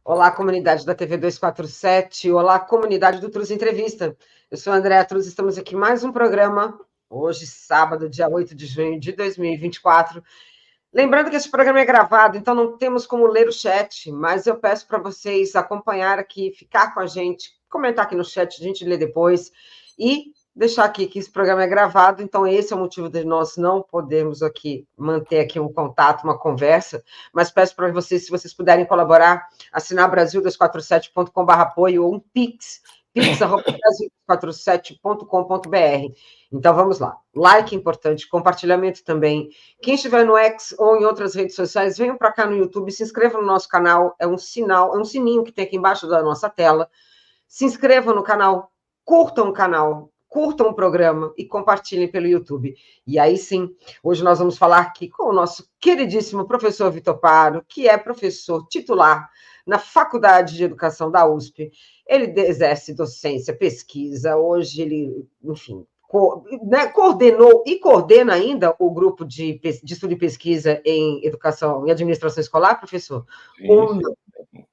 Olá, comunidade da TV 247. Olá, comunidade do Truz Entrevista. Eu sou a Andréa Truz, estamos aqui mais um programa, hoje, sábado, dia 8 de junho de 2024. Lembrando que esse programa é gravado, então não temos como ler o chat, mas eu peço para vocês acompanhar aqui, ficar com a gente, comentar aqui no chat, a gente lê depois, e deixar aqui que esse programa é gravado, então esse é o motivo de nós não podermos aqui manter aqui um contato, uma conversa, mas peço para vocês, se vocês puderem colaborar, assinar brasil247.com/apoio ou um Pix, pix@brasil247.com.br. Então vamos lá. Like é importante, compartilhamento também. Quem estiver no X ou em outras redes sociais, venham para cá no YouTube, se inscrevam no nosso canal, é um sinal, é um sininho que tem aqui embaixo da nossa tela. Se inscrevam no canal, curtam o canal, curtam o programa e compartilhem pelo YouTube. E aí sim, hoje nós vamos falar aqui com o nosso queridíssimo professor Vitor Paro, que é professor titular na Faculdade de Educação da USP. Ele exerce docência, pesquisa, hoje ele, enfim, coordenou e coordena ainda o grupo de estudo e pesquisa em educação e administração escolar, professor? Sim.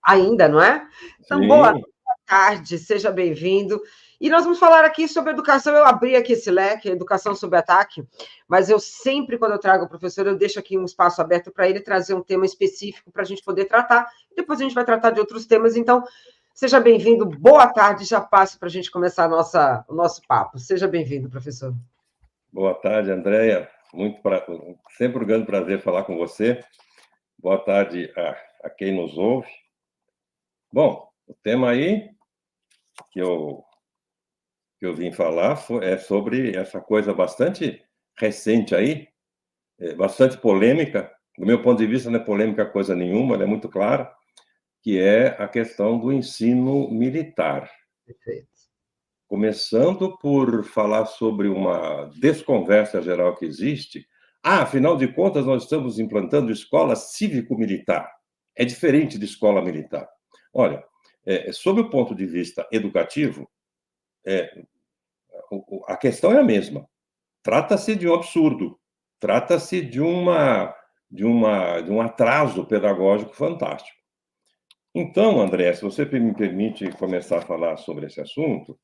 Ainda, não é? Então, Sim. boa tarde, seja bem-vindo. E nós vamos falar aqui sobre educação. Eu abri aqui esse leque, educação sob ataque, mas eu sempre, quando eu trago o professor, eu deixo aqui um espaço aberto para ele trazer um tema específico para a gente poder tratar. Depois a gente vai tratar de outros temas. Então, seja bem-vindo, boa tarde. Já passo para a gente começar o nosso papo. Seja bem-vindo, professor. Boa tarde, Andréia. Sempre um grande prazer falar com você. Boa tarde a quem nos ouve. Bom, o tema aí que eu vim falar é sobre essa coisa bastante recente aí, bastante polêmica. Do meu ponto de vista, não é polêmica coisa nenhuma, ela é muito clara, que é a questão do ensino militar. Perfeito. Começando por falar sobre uma desconversa geral que existe. Afinal de contas, nós estamos implantando escola cívico-militar. É diferente de escola militar. Olha, sob o ponto de vista educativo, a questão é a mesma. Trata-se de um absurdo. Trata-se de um atraso pedagógico fantástico. Então, André, se você me permite começar a falar sobre esse assunto,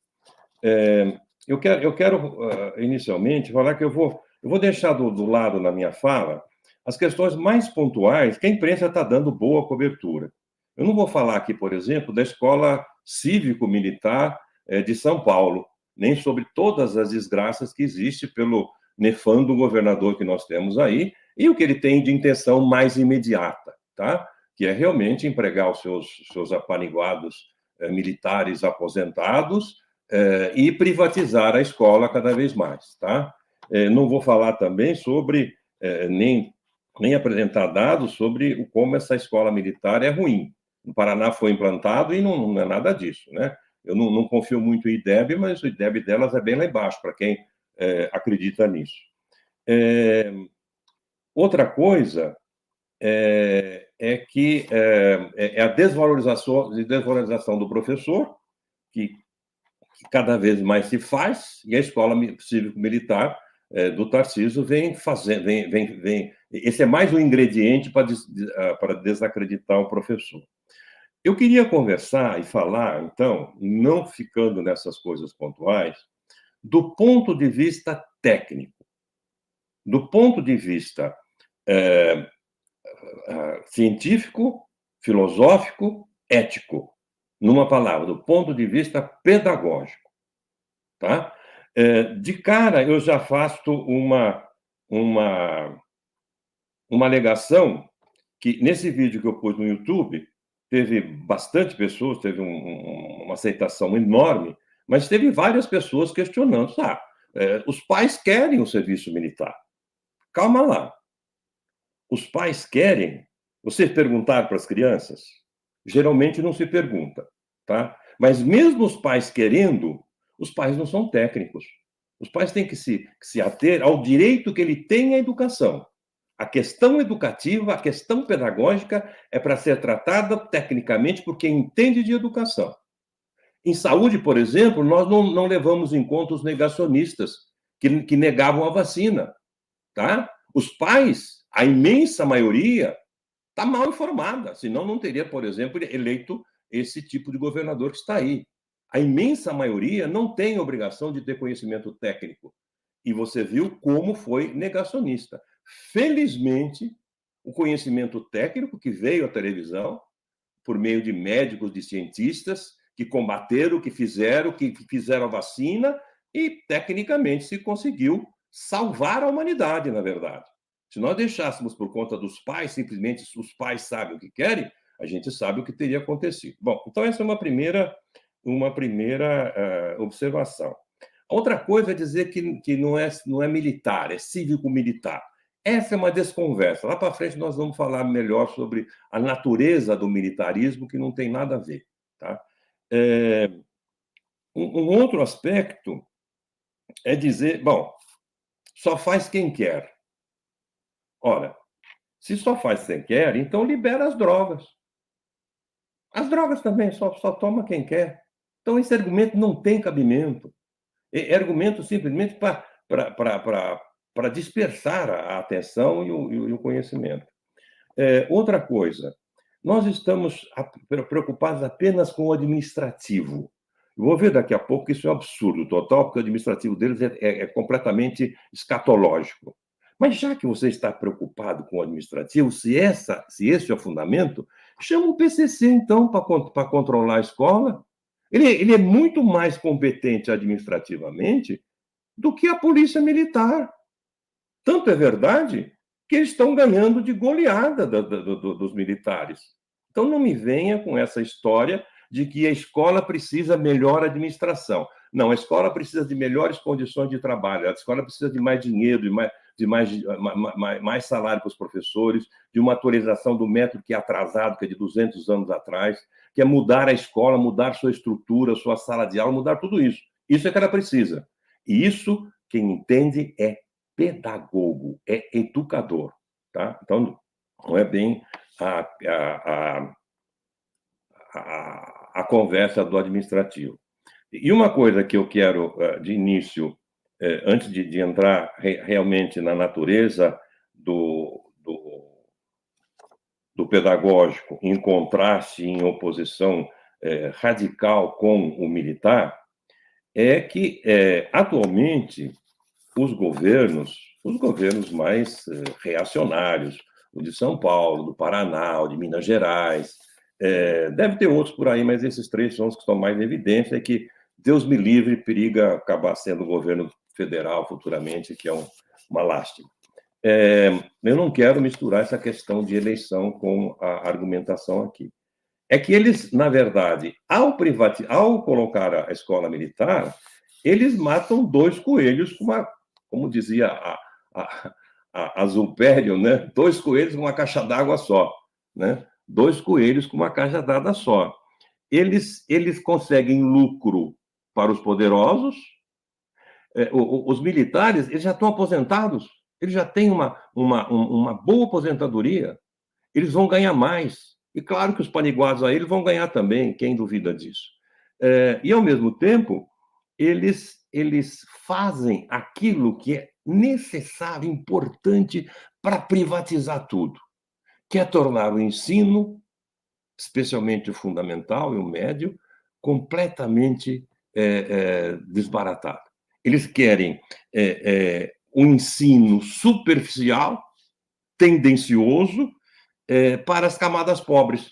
eu quero inicialmente falar que eu vou deixar do lado na minha fala as questões mais pontuais que a imprensa está dando boa cobertura. Eu não vou falar aqui, por exemplo, da escola cívico-militar de São Paulo, nem sobre todas as desgraças que existem pelo nefando governador que nós temos aí e o que ele tem de intenção mais imediata, tá? Que é realmente empregar os seus apaniguados militares aposentados e privatizar a escola cada vez mais, tá? Não vou falar também sobre, nem apresentar dados sobre como essa escola militar é ruim. No Paraná foi implantado e não é nada disso, né? Eu não confio muito em IDEB, mas o IDEB delas é bem lá embaixo, para quem acredita nisso. Outra coisa que é a desvalorização do professor, que cada vez mais se faz, e a escola cívico-militar do Tarcísio vem fazendo. Esse é mais um ingrediente para desacreditar o professor. Eu queria conversar e falar, então, não ficando nessas coisas pontuais, do ponto de vista técnico, do ponto de vista científico, filosófico, ético, numa palavra, do ponto de vista pedagógico, tá? De cara, eu já faço uma alegação que, nesse vídeo que eu pus no YouTube, teve bastante pessoas, teve uma aceitação enorme, mas teve várias pessoas questionando. Os pais querem o serviço militar. Calma lá. Os pais querem. Vocês perguntaram para as crianças? Geralmente não se pergunta, tá? Mas mesmo os pais querendo, os pais não são técnicos. Os pais têm que se ater ao direito que ele tem à educação. A questão educativa, a questão pedagógica é para ser tratada tecnicamente por quem entende de educação. Em saúde, por exemplo, nós não levamos em conta os negacionistas que negavam a vacina, tá? Os pais, a imensa maioria, está mal informada, senão não teria, por exemplo, eleito esse tipo de governador que está aí. A imensa maioria não tem obrigação de ter conhecimento técnico. E você viu como foi negacionista. Felizmente, o conhecimento técnico que veio à televisão, por meio de médicos, de cientistas, que combateram, que fizeram a vacina, e tecnicamente se conseguiu salvar a humanidade, na verdade. Se nós deixássemos por conta dos pais, simplesmente os pais sabem o que querem, a gente sabe o que teria acontecido. Bom, então essa é uma primeira observação. Outra coisa é dizer que não é militar, é cívico-militar. Essa é uma desconversa. Lá para frente nós vamos falar melhor sobre a natureza do militarismo, que não tem nada a ver. Tá? Um outro aspecto é dizer, bom, só faz quem quer. Ora, se só faz quem quer, então libera as drogas. As drogas também, só toma quem quer. Então esse argumento não tem cabimento. É argumento simplesmente para dispersar a atenção e o conhecimento. Outra coisa, nós estamos preocupados apenas com o administrativo. Eu vou ver daqui a pouco que isso é um absurdo total, porque o administrativo deles é completamente escatológico. Mas já que você está preocupado com o administrativo, se esse é o fundamento, chama o PCC, então, para controlar a escola. Ele é muito mais competente administrativamente do que a polícia militar. Tanto é verdade que eles estão ganhando de goleada dos militares. Então, não me venha com essa história de que a escola precisa melhor administração. Não, a escola precisa de melhores condições de trabalho, a escola precisa de mais dinheiro, de mais salário para os professores, de uma atualização do método que é atrasado, que é de 200 anos atrás, que é mudar a escola, mudar sua estrutura, sua sala de aula, mudar tudo isso. Isso é que ela precisa. E isso, quem entende, é pedagogo, é educador. Tá? Então, não é bem a conversa do administrativo. E uma coisa que eu quero, de início, antes de entrar realmente na natureza do pedagógico, em contraste, em oposição radical com o militar, é que, atualmente, os governos mais reacionários, o de São Paulo, do Paraná, o de Minas Gerais, deve ter outros por aí, mas esses três são os que estão mais em evidência, é que, Deus me livre, periga acabar sendo o governo federal futuramente, que é uma lástima. Eu não quero misturar essa questão de eleição com a argumentação aqui. É que eles, na verdade, ao colocar a escola militar, eles matam dois coelhos com como dizia a Zulpério, né? 2 coelhos com uma caixa d'água só, né? 2 coelhos com uma caixa d'água só. Eles conseguem lucro para os poderosos. Os militares, eles já estão aposentados, eles já têm uma boa aposentadoria, eles vão ganhar mais. E claro que os paniguados a eles vão ganhar também, quem duvida disso. E, ao mesmo tempo, eles fazem aquilo que é necessário, importante para privatizar tudo, que é tornar o ensino, especialmente o fundamental e o médio, completamente desbaratado. Eles querem um ensino superficial, tendencioso, para as camadas pobres.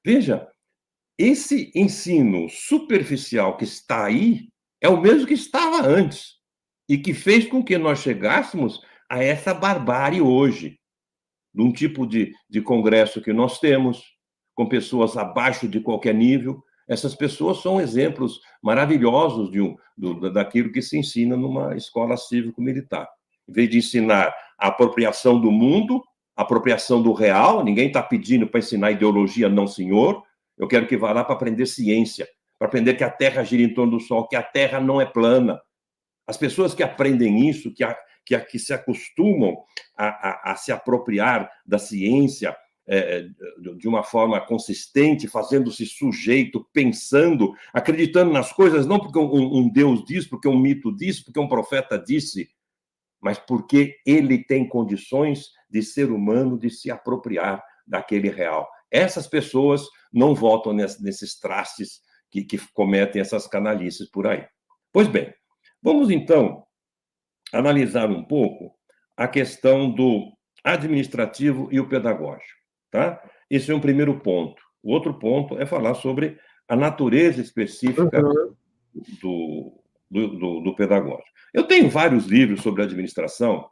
Veja, esse ensino superficial que está aí é o mesmo que estava antes e que fez com que nós chegássemos a essa barbárie hoje, num tipo de congresso que nós temos, com pessoas abaixo de qualquer nível. Essas pessoas são exemplos maravilhosos daquilo que se ensina numa escola cívico-militar. Em vez de ensinar a apropriação do mundo, a apropriação do real, ninguém está pedindo para ensinar ideologia, não, senhor. Eu quero que vá lá para aprender ciência, para aprender que a Terra gira em torno do Sol, que a Terra não é plana. As pessoas que aprendem isso, que se acostumam a se apropriar da ciência de uma forma consistente, fazendo-se sujeito, pensando, acreditando nas coisas, não porque um Deus diz, porque um mito diz, porque um profeta disse, mas porque ele tem condições de ser humano, de se apropriar daquele real. Essas pessoas não votam nesses trastes que cometem essas canalices por aí. Pois bem, vamos então analisar um pouco a questão do administrativo e o pedagógico, tá? Esse é um primeiro ponto. O outro ponto é falar sobre a natureza específica do pedagógico. Eu tenho vários livros sobre administração,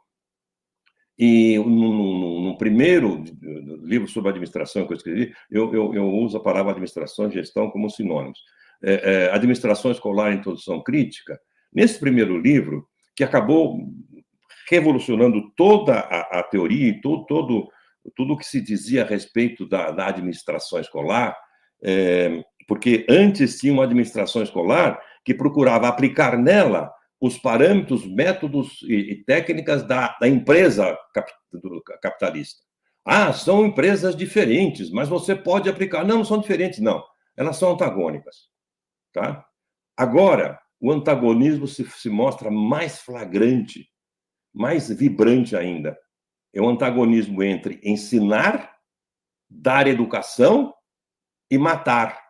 e no primeiro livro sobre administração que eu escrevi, eu uso a palavra administração e gestão como sinônimos. Administração Escolar e Introdução Crítica. Nesse primeiro livro, que acabou revolucionando toda a teoria e tudo o que se dizia a respeito da administração escolar, porque antes tinha uma administração escolar que procurava aplicar nela os parâmetros, métodos e técnicas da empresa capitalista. São empresas diferentes, mas você pode aplicar. Não, não são diferentes, não. Elas são antagônicas. Tá? Agora, o antagonismo se mostra mais flagrante, mais vibrante ainda. É o antagonismo entre ensinar, dar educação e matar.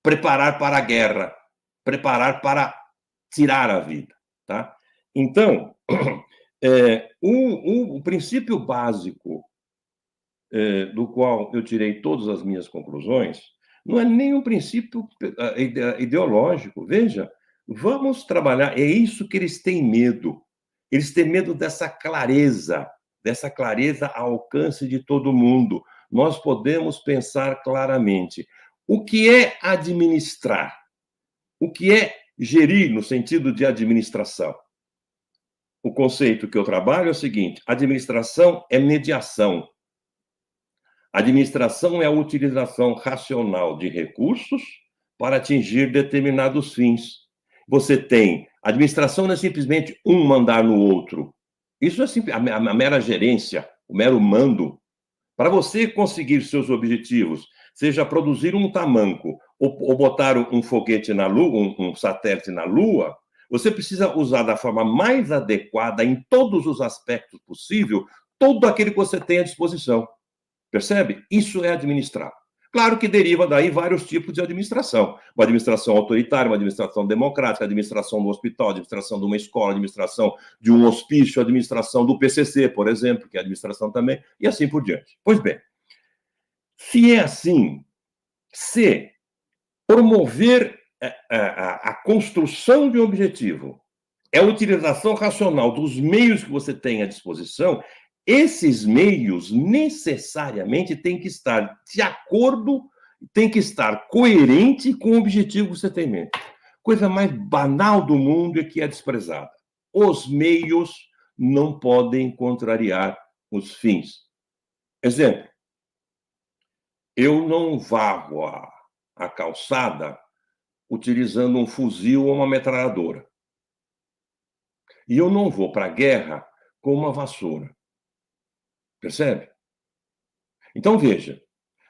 Preparar para a guerra. Preparar para tirar a vida. Tá? Então, o princípio básico do qual eu tirei todas as minhas conclusões não é nem um princípio ideológico. Veja, vamos trabalhar. É isso que eles têm medo. Eles têm medo dessa clareza ao alcance de todo mundo. Nós podemos pensar claramente. O que é administrar? O que é gerir no sentido de administração? O conceito que eu trabalho é o seguinte: administração é mediação. Administração é a utilização racional de recursos para atingir determinados fins. Você tem... Administração não é simplesmente um mandar no outro. Isso é a mera gerência, o mero mando. Para você conseguir seus objetivos, seja produzir um tamanco ou botar um foguete na Lua, um satélite na Lua, você precisa usar da forma mais adequada, em todos os aspectos possíveis, todo aquele que você tem à disposição. Percebe? Isso é administrar. Claro que deriva daí vários tipos de administração. Uma administração autoritária, uma administração democrática, administração do hospital, administração de uma escola, administração de um hospício, administração do PCC, por exemplo, que é administração também, e assim por diante. Pois bem, se é assim, se promover a construção de um objetivo é a utilização racional dos meios que você tem à disposição, esses meios necessariamente têm que estar de acordo, têm que estar coerente com o objetivo que você tem em mente. Coisa mais banal do mundo é que é desprezada. Os meios não podem contrariar os fins. Exemplo, eu não varro a calçada utilizando um fuzil ou uma metralhadora. E eu não vou para a guerra com uma vassoura. Percebe? Então, veja,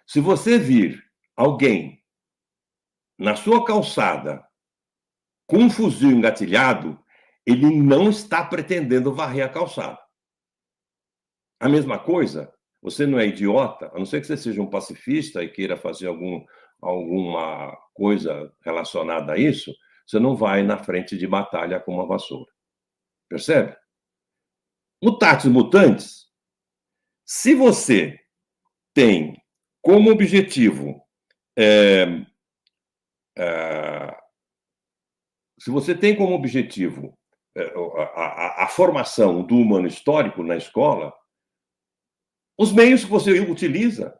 se você vir alguém na sua calçada com um fuzil engatilhado, ele não está pretendendo varrer a calçada. A mesma coisa, você não é idiota, a não ser que você seja um pacifista e queira fazer alguma coisa relacionada a isso, você não vai na frente de batalha com uma vassoura. Percebe? Mutatis mutandis, se você tem como objetivo a formação do humano histórico na escola, os meios que você utiliza.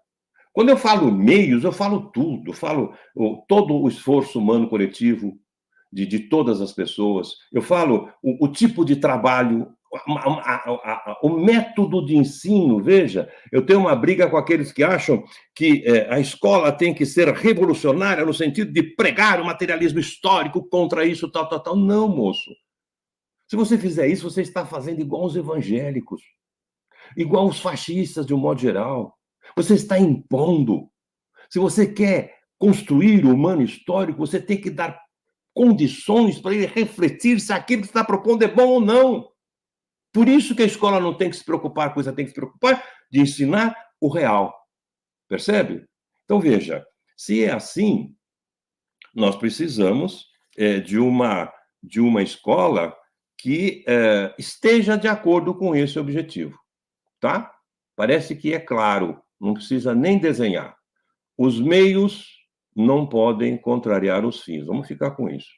Quando eu falo meios, eu falo tudo. Eu falo todo o esforço humano coletivo de todas as pessoas. Eu falo o tipo de trabalho, o método de ensino. Veja, eu tenho uma briga com aqueles que acham que a escola tem que ser revolucionária no sentido de pregar o materialismo histórico contra isso, tal. Não, moço. Se você fizer isso, você está fazendo igual os evangélicos, igual os fascistas, de um modo geral. Você está impondo. Se você quer construir o humano histórico, você tem que dar condições para ele refletir se aquilo que está propondo é bom ou não. Por isso que a escola não tem que se preocupar com isso, tem que se preocupar de ensinar o real. Percebe? Então, veja, se é assim, nós precisamos de uma escola que esteja de acordo com esse objetivo, tá? Parece que é claro, não precisa nem desenhar. Os meios não podem contrariar os fins. Vamos ficar com isso.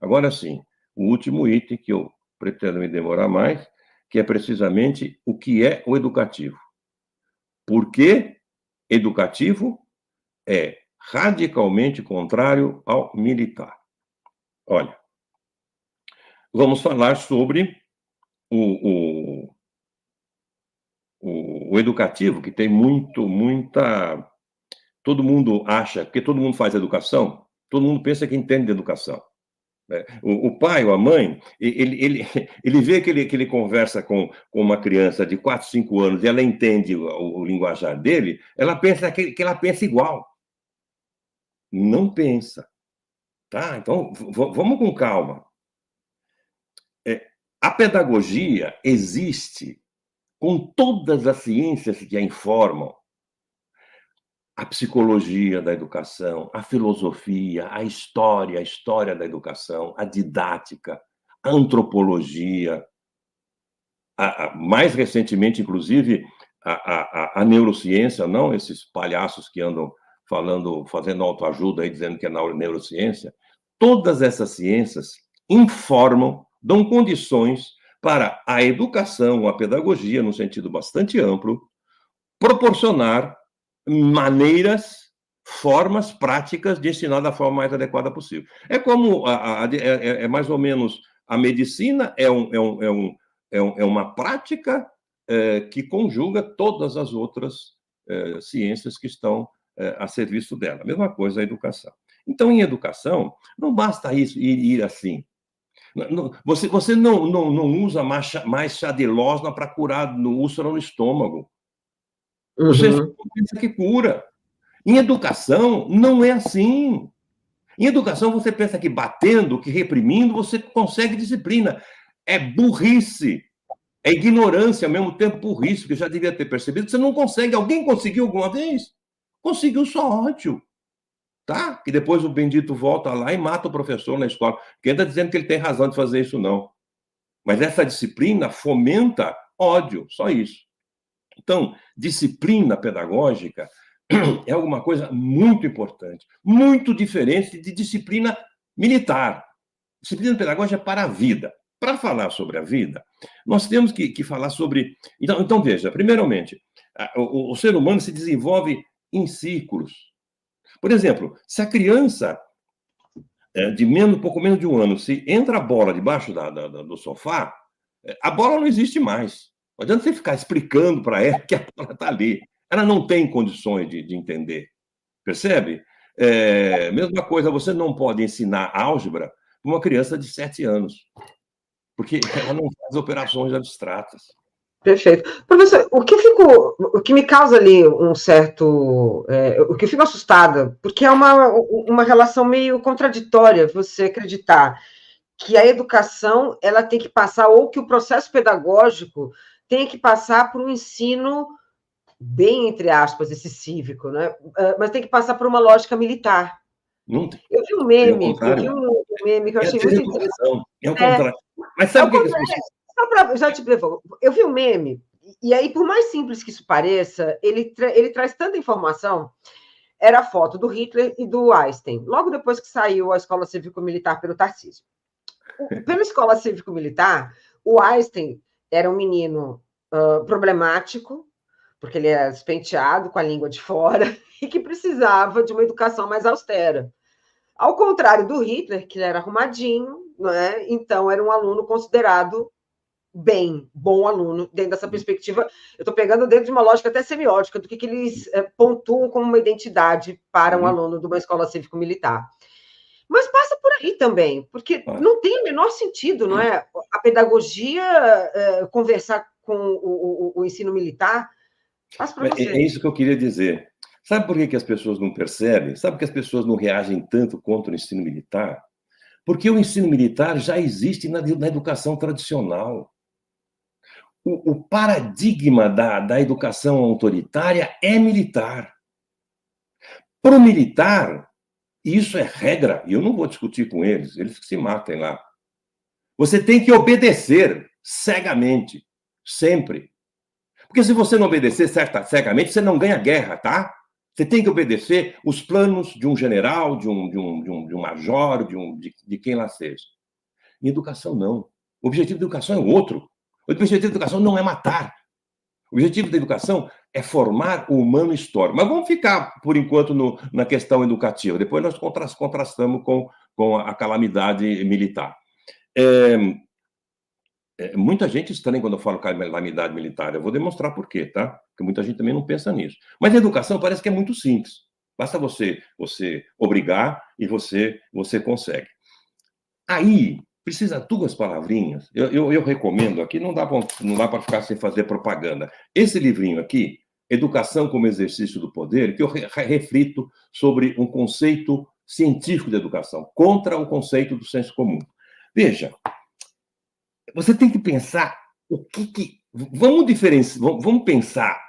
Agora sim, o último item que eu pretendo me demorar mais, que é precisamente o que é o educativo. Porque educativo é radicalmente contrário ao militar. Olha, vamos falar sobre o educativo, que tem muita... Todo mundo acha, porque todo mundo faz educação, todo mundo pensa que entende de educação. O pai ou a mãe, ele vê que ele conversa com uma criança de 4, 5 anos e ela entende o linguajar dele, ela pensa que ela pensa igual. Não pensa. Tá? Então, vamos com calma. A pedagogia existe com todas as ciências que a informam. A psicologia da educação, a filosofia, a história da educação, a didática, a antropologia, mais recentemente, inclusive, a neurociência, não esses palhaços que andam fazendo autoajuda aí, dizendo que é neurociência. Todas essas ciências informam, dão condições para a educação, a pedagogia, num sentido bastante amplo, proporcionar maneiras, formas práticas de ensinar da forma mais adequada possível. É como, é mais ou menos, a medicina é uma prática que conjuga todas as outras ciências que estão a serviço dela. A mesma coisa a educação. Então, em educação, não basta isso, ir assim. Você não usa mais chá de losna para curar úlcera no estômago. Você pensa que cura. Em educação, não é assim. Em educação, você pensa que batendo, que reprimindo, você consegue disciplina. É burrice. É ignorância, ao mesmo tempo burrice, porque eu já devia ter percebido que você não consegue. Alguém conseguiu alguma vez? Conseguiu só ódio. Tá? Que depois o bendito volta lá e mata o professor na escola. Quem está dizendo que ele tem razão de fazer isso, não. Mas essa disciplina fomenta ódio, só isso. Então, disciplina pedagógica é alguma coisa muito importante, muito diferente de disciplina militar. Disciplina pedagógica é para a vida. Para falar sobre a vida, nós temos que falar sobre... Então, veja, primeiramente, o ser humano se desenvolve em ciclos. Por exemplo, se a criança de pouco menos de 1 ano, se entra a bola debaixo do sofá, a bola não existe mais. Não adianta você ficar explicando para ela que a bola está ali. Ela não tem condições de entender. Percebe? Mesma coisa, você não pode ensinar álgebra para uma criança de 7 anos, porque ela não faz operações abstratas. Perfeito. Professor, o que me causa ali um certo... o que eu fico assustada, porque é uma relação meio contraditória você acreditar que a educação ela tem que passar, ou que o processo pedagógico tem que passar por um ensino bem, entre aspas, esse cívico, né? Mas tem que passar por uma lógica militar. Não tem. Eu vi um meme que eu achei muito interessante. É o contrário. Mas sabe o que as pessoas... Já te devolvo. Eu vi um meme, e aí, por mais simples que isso pareça, ele traz tanta informação. Era a foto do Hitler e do Einstein, logo depois que saiu a Escola Cívico-Militar pelo Tarcísio. Pela Escola Cívico-Militar, o Einstein era um menino problemático, porque ele era despenteado, com a língua de fora, e que precisava de uma educação mais austera. Ao contrário do Hitler, que ele era arrumadinho, né? Então era um aluno considerado bom aluno, dentro dessa perspectiva. Eu estou pegando dentro de uma lógica até semiótica do que eles pontuam como uma identidade para um aluno de uma escola cívico-militar. Mas passa por aí também, porque não tem o menor sentido, não é? A pedagogia conversar com o ensino militar. Passa para você. É isso que eu queria dizer. Sabe por que as pessoas não percebem? Sabe por que as pessoas não reagem tanto contra o ensino militar? Porque o ensino militar já existe na educação tradicional. o paradigma da educação autoritária é militar. Para o militar, isso é regra, e eu não vou discutir com eles, eles que se matem lá. Você tem que obedecer cegamente, sempre. Porque se você não obedecer cegamente, você não ganha guerra, tá? Você tem que obedecer os planos de um general, de um major, de quem lá seja. Em educação, não. O objetivo da educação é outro. O objetivo da educação não é matar. O objetivo da educação é formar o humano histórico. Mas vamos ficar, por enquanto, na questão educativa. Depois nós contrastamos com a calamidade militar. Muita gente estranha quando eu falo calamidade militar. Eu vou demonstrar por quê, tá? Porque muita gente também não pensa nisso. Mas a educação parece que é muito simples. Basta você obrigar e você consegue. Aí, precisa duas palavrinhas. Eu recomendo aqui, não dá para ficar sem fazer propaganda. Esse livrinho aqui, Educação como Exercício do Poder, que eu reflito sobre um conceito científico de educação, contra o conceito do senso comum. Veja, você tem que pensar o que vamos diferenciar, vamos pensar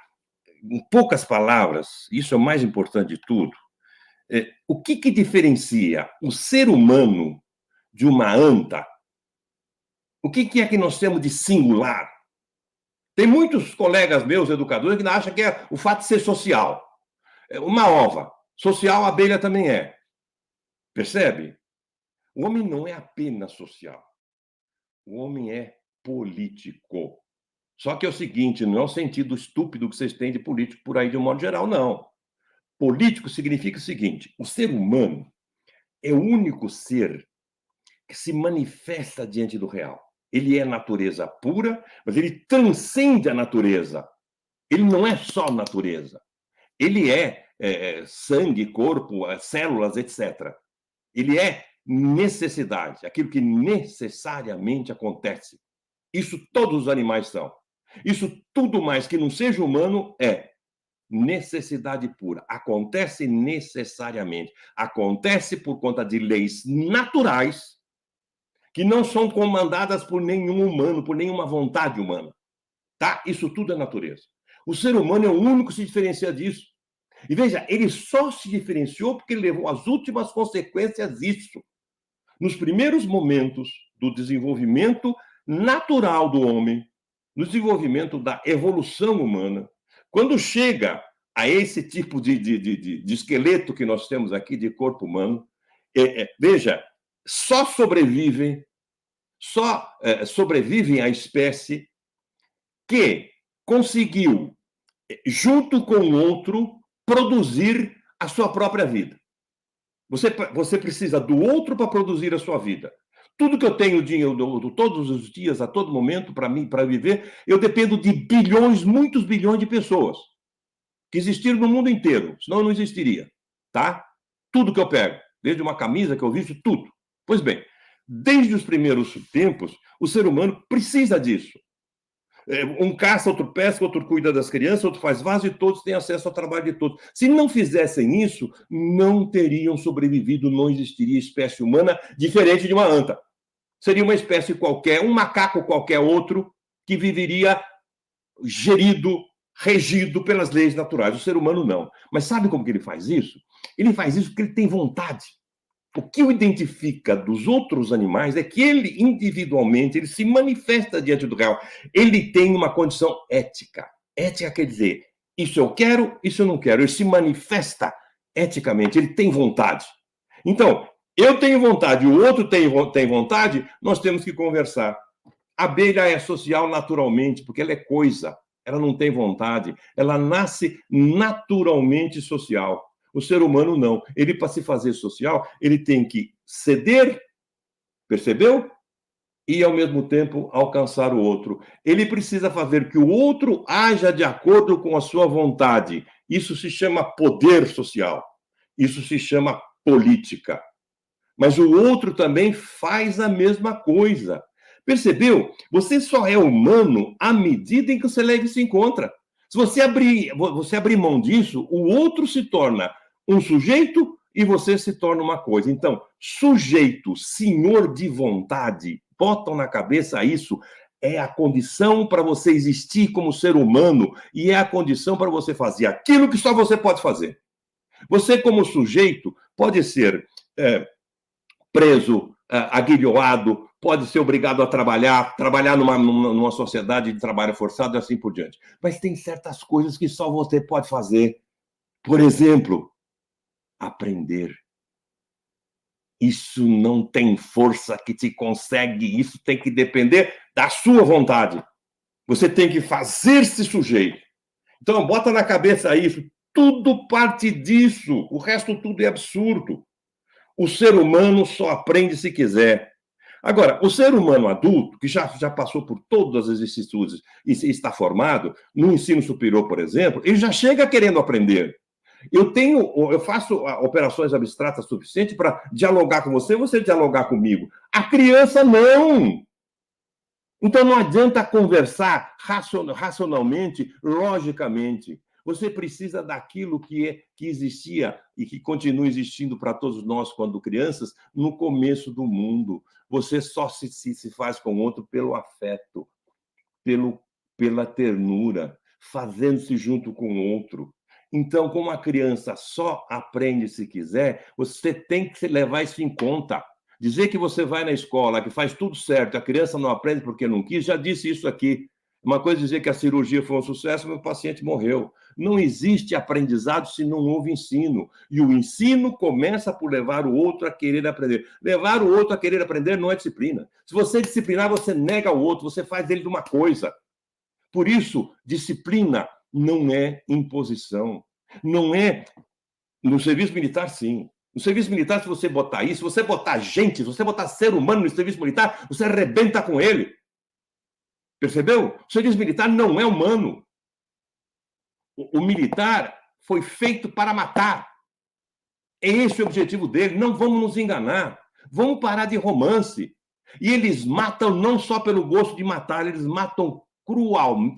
em poucas palavras, isso é o mais importante de tudo, o que diferencia o ser humano de uma anta? O que é que nós temos de singular? Tem muitos colegas meus, educadores, que acham que é o fato de ser social. Uma ova. Social, a abelha também é. Percebe? O homem não é apenas social. O homem é político. Só que é o seguinte, não é o sentido estúpido que vocês têm de político por aí de um modo geral, não. Político significa o seguinte, o ser humano é o único ser que se manifesta diante do real. Ele é natureza pura, mas ele transcende a natureza. Ele não é só natureza. Ele é sangue, corpo, células, etc. Ele é necessidade, aquilo que necessariamente acontece. Isso todos os animais são. Isso tudo mais que não seja humano é necessidade pura. Acontece necessariamente. Acontece por conta de leis naturais que não são comandadas por nenhum humano, por nenhuma vontade humana. Tá? Isso tudo é natureza. O ser humano é o único que se diferencia disso. E veja, ele só se diferenciou porque ele levou às últimas consequências disso. Nos primeiros momentos do desenvolvimento natural do homem, no desenvolvimento da evolução humana, quando chega a esse tipo de esqueleto que nós temos aqui, de corpo humano, veja, só sobrevivem a espécie que conseguiu, junto com o outro, produzir a sua própria vida. Você precisa do outro para produzir a sua vida. Tudo que eu tenho dinheiro todos os dias, a todo momento, para mim, para viver, eu dependo de bilhões, muitos bilhões de pessoas que existiram no mundo inteiro, senão eu não existiria, tá? Tudo que eu pego, desde uma camisa que eu visto, tudo. Pois bem, desde os primeiros tempos, o ser humano precisa disso. Um caça, outro pesca, outro cuida das crianças, outro faz vaso e todos têm acesso ao trabalho de todos. Se não fizessem isso, não teriam sobrevivido, não existiria espécie humana diferente de uma anta. Seria uma espécie qualquer, um macaco qualquer outro, que viveria gerido, regido pelas leis naturais. O ser humano não. Mas sabe como que ele faz isso? Ele faz isso porque ele tem vontade. O que o identifica dos outros animais é que ele, individualmente, ele se manifesta diante do real. Ele tem uma condição ética. Ética quer dizer, isso eu quero, isso eu não quero. Ele se manifesta eticamente, ele tem vontade. Então, eu tenho vontade, o outro tem vontade, nós temos que conversar. A abelha é social naturalmente, porque ela é coisa. Ela não tem vontade. Ela nasce naturalmente social. O ser humano não. Ele, para se fazer social, ele tem que ceder, percebeu? E, ao mesmo tempo, alcançar o outro. Ele precisa fazer que o outro haja de acordo com a sua vontade. Isso se chama poder social. Isso se chama política. Mas o outro também faz a mesma coisa. Percebeu? Você só é humano à medida em que você leva e se encontra. Se você abrir mão disso, o outro se torna um sujeito e você se torna uma coisa. Então, sujeito, senhor de vontade, botam na cabeça isso, é a condição para você existir como ser humano e é a condição para você fazer aquilo que só você pode fazer. Você, como sujeito, pode ser preso, aguilhoado, pode ser obrigado a trabalhar numa sociedade de trabalho forçado e assim por diante. Mas tem certas coisas que só você pode fazer. Por exemplo, aprender. Isso não tem força que te consegue, isso tem que depender da sua vontade. Você tem que fazer-se sujeito. Então, bota na cabeça isso, tudo parte disso, o resto tudo é absurdo. O ser humano só aprende se quiser. Agora, o ser humano adulto, que já passou por todas as vicissitudes e está formado, no ensino superior, por exemplo, ele já chega querendo aprender. Eu faço operações abstratas suficientes para dialogar com você, você dialogar comigo. A criança não. Então não adianta conversar racionalmente, logicamente. Você precisa daquilo que existia e que continua existindo para todos nós quando crianças, no começo do mundo. Você só se faz com o outro pelo afeto, pela ternura, fazendo-se junto com o outro. Então, como a criança só aprende se quiser, você tem que levar isso em conta. Dizer que você vai na escola, que faz tudo certo, a criança não aprende porque não quis, já disse isso aqui. Uma coisa é dizer que a cirurgia foi um sucesso, meu paciente morreu. Não existe aprendizado se não houve ensino. E o ensino começa por levar o outro a querer aprender. Levar o outro a querer aprender não é disciplina. Se você disciplinar, você nega o outro, você faz dele de uma coisa. Por isso, disciplina não é imposição. Não é... No serviço militar, sim. No serviço militar, se você botar isso, se você botar gente, se você botar ser humano no serviço militar, você arrebenta com ele. Percebeu? O serviço militar não é humano. O militar foi feito para matar. É esse o objetivo dele. Não vamos nos enganar. Vamos parar de romance. E eles matam não só pelo gosto de matar, eles matam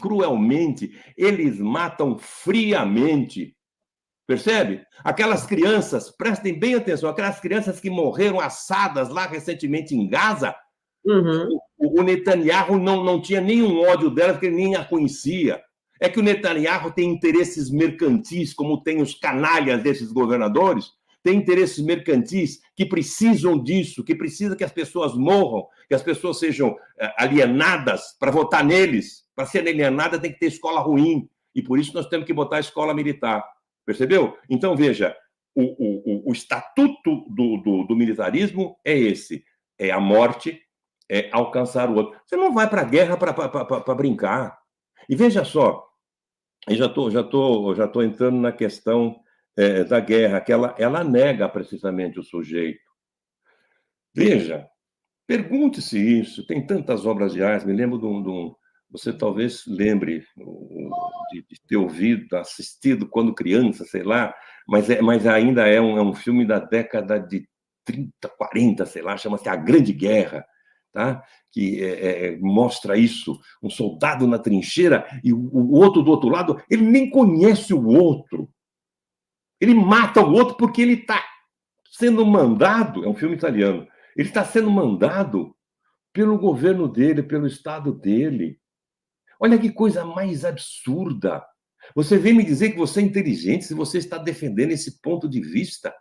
cruelmente, eles matam friamente. Percebe? Aquelas crianças, prestem bem atenção, aquelas crianças que morreram assadas lá recentemente em Gaza, o Netanyahu não tinha nenhum ódio delas, porque ele nem a conhecia. É que o Netanyahu tem interesses mercantis, como tem os canalhas desses governadores, tem interesses mercantis que precisam disso, que precisa que as pessoas morram, que as pessoas sejam alienadas para votar neles. Para ser alienada tem que ter escola ruim, e por isso nós temos que botar a escola militar. Percebeu? Então, veja, o estatuto do militarismo é esse, é a morte, é alcançar o outro. Você não vai para a guerra para brincar. E veja só, eu já tô entrando na questão da guerra, que ela nega precisamente o sujeito. Veja, pergunte-se isso, tem tantas obras de arte, me lembro de um você talvez lembre de ter ouvido, assistido quando criança, sei lá, mas ainda é um filme da década de 30, 40, sei lá, chama-se A Grande Guerra, tá? Que mostra isso, um soldado na trincheira e o outro do outro lado, ele nem conhece o outro. Ele mata o outro porque ele está sendo mandado, é um filme italiano, ele está sendo mandado pelo governo dele, pelo Estado dele. Olha que coisa mais absurda. Você vem me dizer que você é inteligente se você está defendendo esse ponto de vista.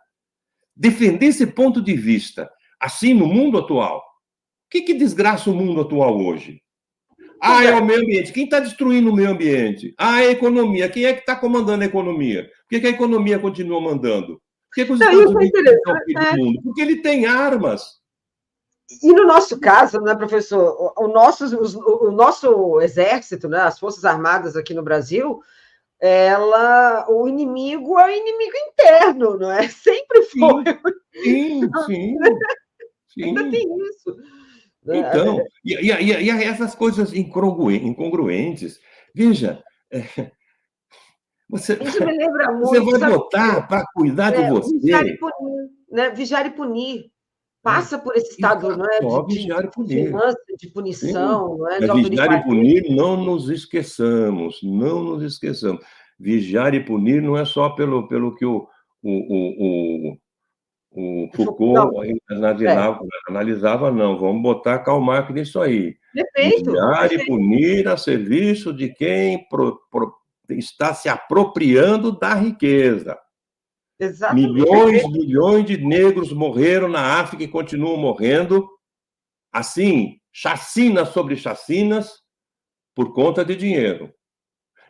Defender esse ponto de vista, assim, no mundo atual. O que desgraça o mundo atual hoje? É o meio ambiente. Quem está destruindo o meio ambiente? É a economia. Quem é que está comandando a economia? Por que a economia continua mandando? Por que os Estados Unidos estão aqui do mundo? Porque ele tem armas. E no nosso caso, né, professor, o nosso exército, né, as Forças Armadas aqui no Brasil, o inimigo é o inimigo interno, não é? Sempre foi. Sim. Ainda tem isso. Então, e essas coisas incongruentes. Veja, você vai votar para cuidar de você. Vigiar e punir, né? Vigiar e punir. Passa por esse estado, não é? De punição, não é? De vigiar e punir, não nos esqueçamos. Vigiar e punir não é só pelo que O Foucault analisava, não, vamos botar Karl Marx nisso aí. Perfeito. Humilhar e punir a serviço de quem está se apropriando da riqueza. Exatamente. Milhões de negros morreram na África e continuam morrendo, assim, chacinas sobre chacinas, por conta de dinheiro.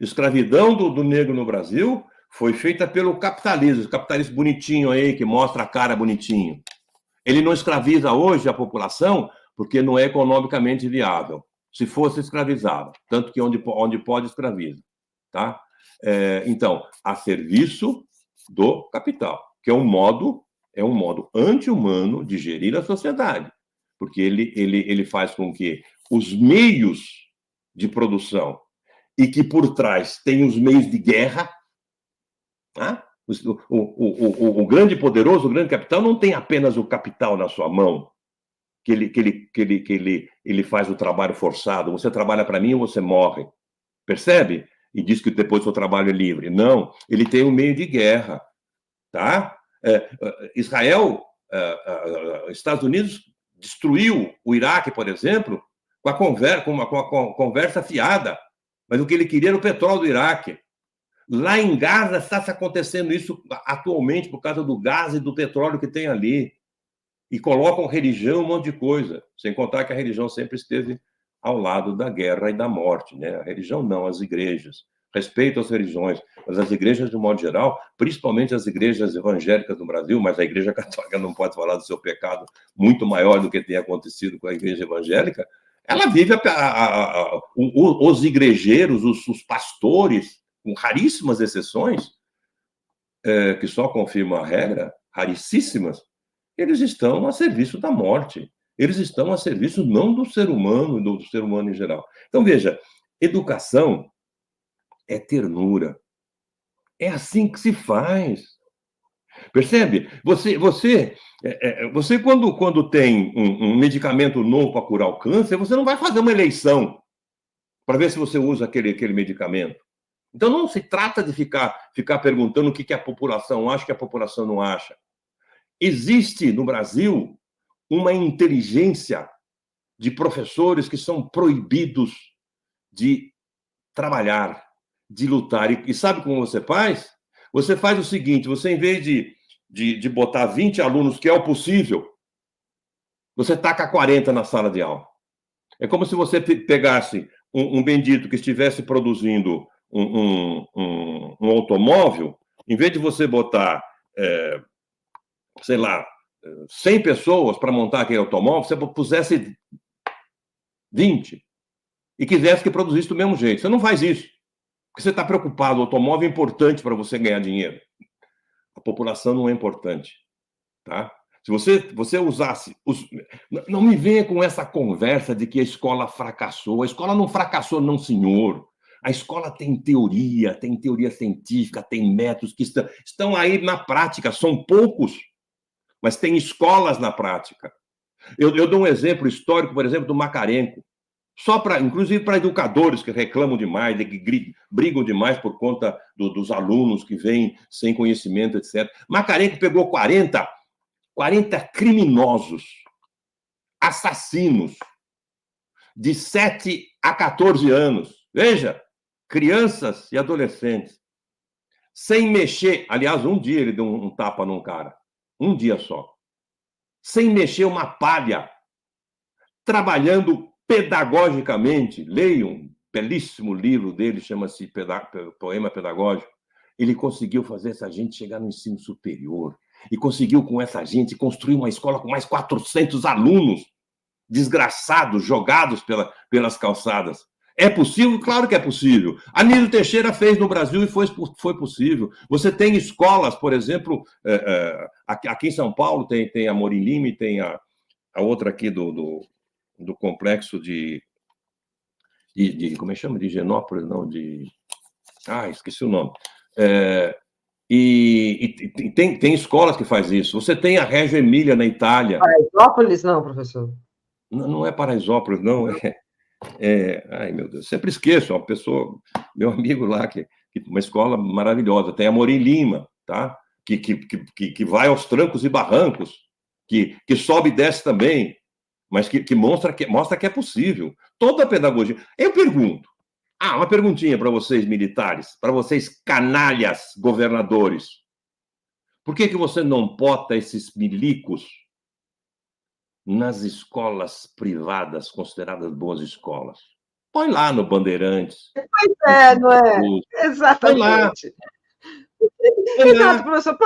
Escravidão do negro no Brasil foi feita pelo capitalismo, o capitalismo bonitinho aí, que mostra a cara bonitinho. Ele não escraviza hoje a população porque não é economicamente viável. Se fosse, escravizava. Tanto que onde pode, escraviza. Tá? Então, a serviço do capital, que é um modo anti-humano de gerir a sociedade. Porque ele faz com que os meios de produção e que por trás tem os meios de guerra, tá? O grande poderoso, o grande capital, não tem apenas o capital na sua mão, que ele faz o trabalho forçado. Você trabalha para mim ou você morre. Percebe? E diz que depois o seu trabalho é livre. Não, ele tem um meio de guerra. Tá? Israel, Estados Unidos destruiu o Iraque, por exemplo, com a conversa fiada. Mas o que ele queria era o petróleo do Iraque. Lá em Gaza está acontecendo isso atualmente por causa do gás e do petróleo que tem ali. E colocam religião, um monte de coisa. Sem contar que a religião sempre esteve ao lado da guerra e da morte. Né? A religião não, as igrejas. Respeito às religiões, mas as igrejas, de um modo geral, principalmente as igrejas evangélicas no Brasil, mas a igreja católica não pode falar do seu pecado muito maior do que tem acontecido com a igreja evangélica, ela vive os igrejeiros, os pastores, com raríssimas exceções, que só confirmam a regra, raríssimas, eles estão a serviço da morte. Eles estão a serviço não do ser humano, do ser humano em geral. Então, veja, educação é ternura. É assim que se faz. Percebe? Você quando tem um medicamento novo para curar o câncer, você não vai fazer uma eleição para ver se você usa aquele medicamento. Então, não se trata de ficar perguntando o que a população acha, o que a população não acha. Existe no Brasil uma inteligência de professores que são proibidos de trabalhar, de lutar. E sabe como você faz? Você faz o seguinte, você, em vez de botar 20 alunos, que é o possível, você taca 40 na sala de aula. É como se você pegasse um bendito que estivesse produzindo um automóvel, em vez de você botar, sei lá, 100 pessoas para montar aquele automóvel, você pusesse 20 e quisesse que produzisse do mesmo jeito. Você não faz isso, porque você está preocupado. O automóvel é importante para você ganhar dinheiro. A população não é importante, tá? Se você usasse... Não me venha com essa conversa de que a escola fracassou. A escola não fracassou, não, senhor. A escola tem teoria científica, tem métodos que estão aí na prática. São poucos, mas tem escolas na prática. Eu dou um exemplo histórico, por exemplo, do Macarenco. Inclusive para educadores que reclamam demais, que brigam demais por conta dos alunos que vêm sem conhecimento, etc. Macarenco pegou 40 criminosos, assassinos, de 7 a 14 anos. Veja, crianças e adolescentes, sem mexer. Aliás, um dia ele deu um tapa num cara. Um dia só. Sem mexer uma palha. Trabalhando pedagogicamente. Leiam um belíssimo livro dele, chama-se Poema Pedagógico. Ele conseguiu fazer essa gente chegar no ensino superior. E conseguiu, com essa gente, construir uma escola com mais 400 alunos desgraçados, jogados pelas calçadas. É possível? Claro que é possível. Anísio Teixeira fez no Brasil e foi possível. Você tem escolas, por exemplo, aqui em São Paulo tem a Amorim Lima e tem a outra aqui do complexo de como é que chama? De Higienópolis, não, esqueci o nome. E tem escolas que faz isso. Você tem a Reggio Emília na Itália. Paraisópolis, não, professor? Não é Paraisópolis, não. Ai, meu Deus, sempre esqueço. Uma pessoa, meu amigo lá, que uma escola maravilhosa. Tem a Amorim Lima, tá? que vai aos trancos e barrancos, que sobe e desce também, mas que mostra que é possível. Toda a pedagogia. Eu pergunto, uma perguntinha para vocês militares, para vocês canalhas governadores. Por que você não bota esses milicos nas escolas privadas, consideradas boas escolas? Põe lá no Bandeirantes. Pois é, não é? Exatamente. Exato, professor.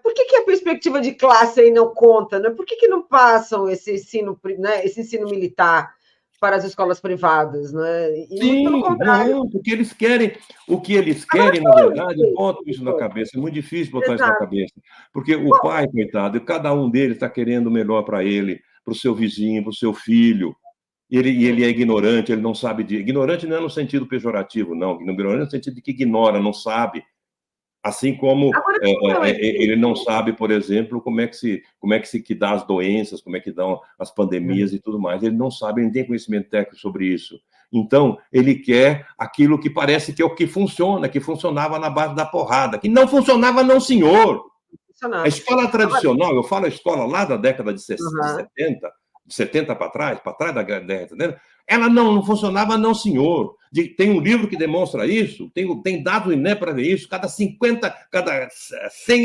Por que a perspectiva de classe aí não conta? Né? Por que não passam esse ensino, né, esse ensino militar para as escolas privadas? Né? E muito pelo contrário. Não, porque eles querem, o que eles querem, na verdade, botam isso na cabeça. É muito difícil botar isso na cabeça. Porque o pai, coitado, cada um deles está querendo o melhor para ele, para o seu vizinho, para o seu filho. Ele é ignorante, ele não sabe de... Ignorante não é no sentido pejorativo, não. Ignorante no sentido de que ignora, não sabe. Assim como ele não sabe, por exemplo, como é que dá as doenças, como é que dão as pandemias e tudo mais. Ele não sabe, ele não tem conhecimento técnico sobre isso. Então, ele quer aquilo que parece que é o que funciona, que funcionava na base da porrada, que não funcionava, não, senhor. A escola tradicional, eu falo a escola lá da década de 70, de 70 para trás da década, ela não funcionava, não, senhor. Tem um livro que demonstra isso, tem dados INE para ver isso. Cada 100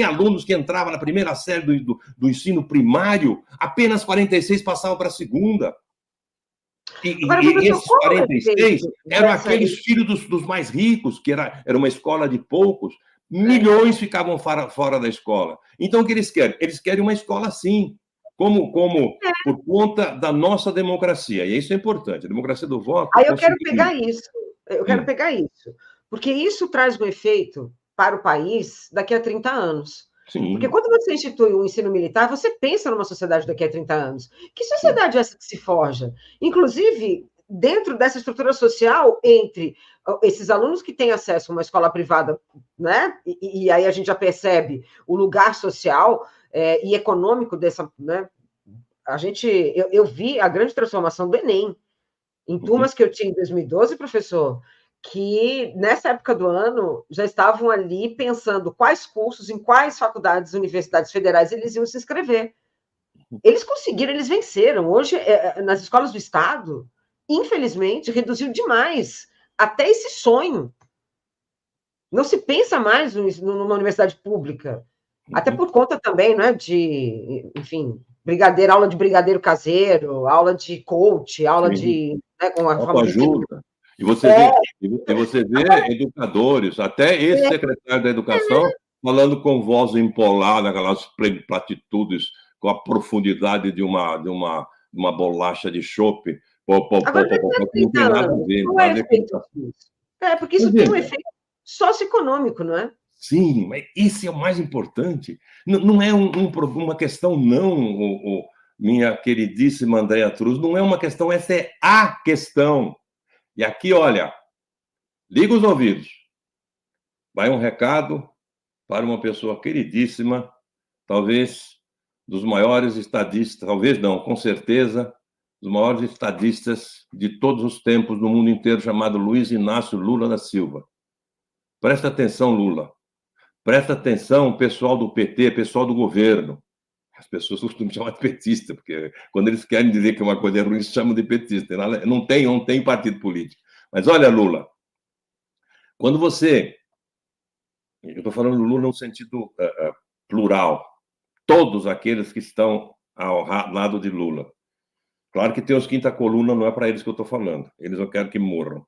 alunos que entravam na primeira série do ensino primário, apenas 46 passavam para a segunda. E esses 46 eram aqueles filhos dos mais ricos, que era uma escola de poucos. Milhões ficavam fora da escola. Então, o que eles querem? Eles querem uma escola assim. Como por conta da nossa democracia. E isso é importante, a democracia do voto... Aí eu quero pegar isso, porque isso traz um efeito para o país daqui a 30 anos. Sim. Porque quando você institui o ensino militar, você pensa numa sociedade daqui a 30 anos. Que sociedade é essa que se forja? Inclusive, dentro dessa estrutura social, entre esses alunos que têm acesso a uma escola privada, né? E aí a gente já percebe o lugar social... e econômico dessa, né? Eu vi a grande transformação do Enem em turmas que eu tinha em 2012, professor, que nessa época do ano já estavam ali pensando quais cursos, em quais faculdades, universidades federais eles iam se inscrever. Eles conseguiram, eles venceram. Hoje, nas escolas do Estado, infelizmente, reduziu demais até esse sonho. Não se pensa mais numa universidade pública. Até por conta também, né, de, enfim, aula de brigadeiro caseiro, aula de coach, aula de... Né, com a autoajuda. E você vê educadores, até esse secretário da Educação, falando com voz empolada, aquelas platitudes, com a profundidade de uma bolacha de chope. Não tem nada a ver. Porque isso tem um efeito socioeconômico, não é? Sim, mas esse é o mais importante. Não é uma questão, não, minha queridíssima Andréa Truz, não é uma questão, essa é a questão. E aqui, olha, liga os ouvidos. Vai um recado para uma pessoa queridíssima, talvez dos maiores estadistas, talvez não, com certeza, dos maiores estadistas de todos os tempos no mundo inteiro, chamado Luiz Inácio Lula da Silva. Presta atenção, Lula. Presta atenção, pessoal do PT, pessoal do governo. As pessoas costumam chamar de petista, porque quando eles querem dizer que uma coisa é ruim, eles chamam de petista. Não tem partido político. Mas olha, Lula, quando você... Eu estou falando do Lula no sentido plural. Todos aqueles que estão ao lado de Lula. Claro que tem os quinta coluna, não é para eles que eu estou falando. Eles eu quero que morram.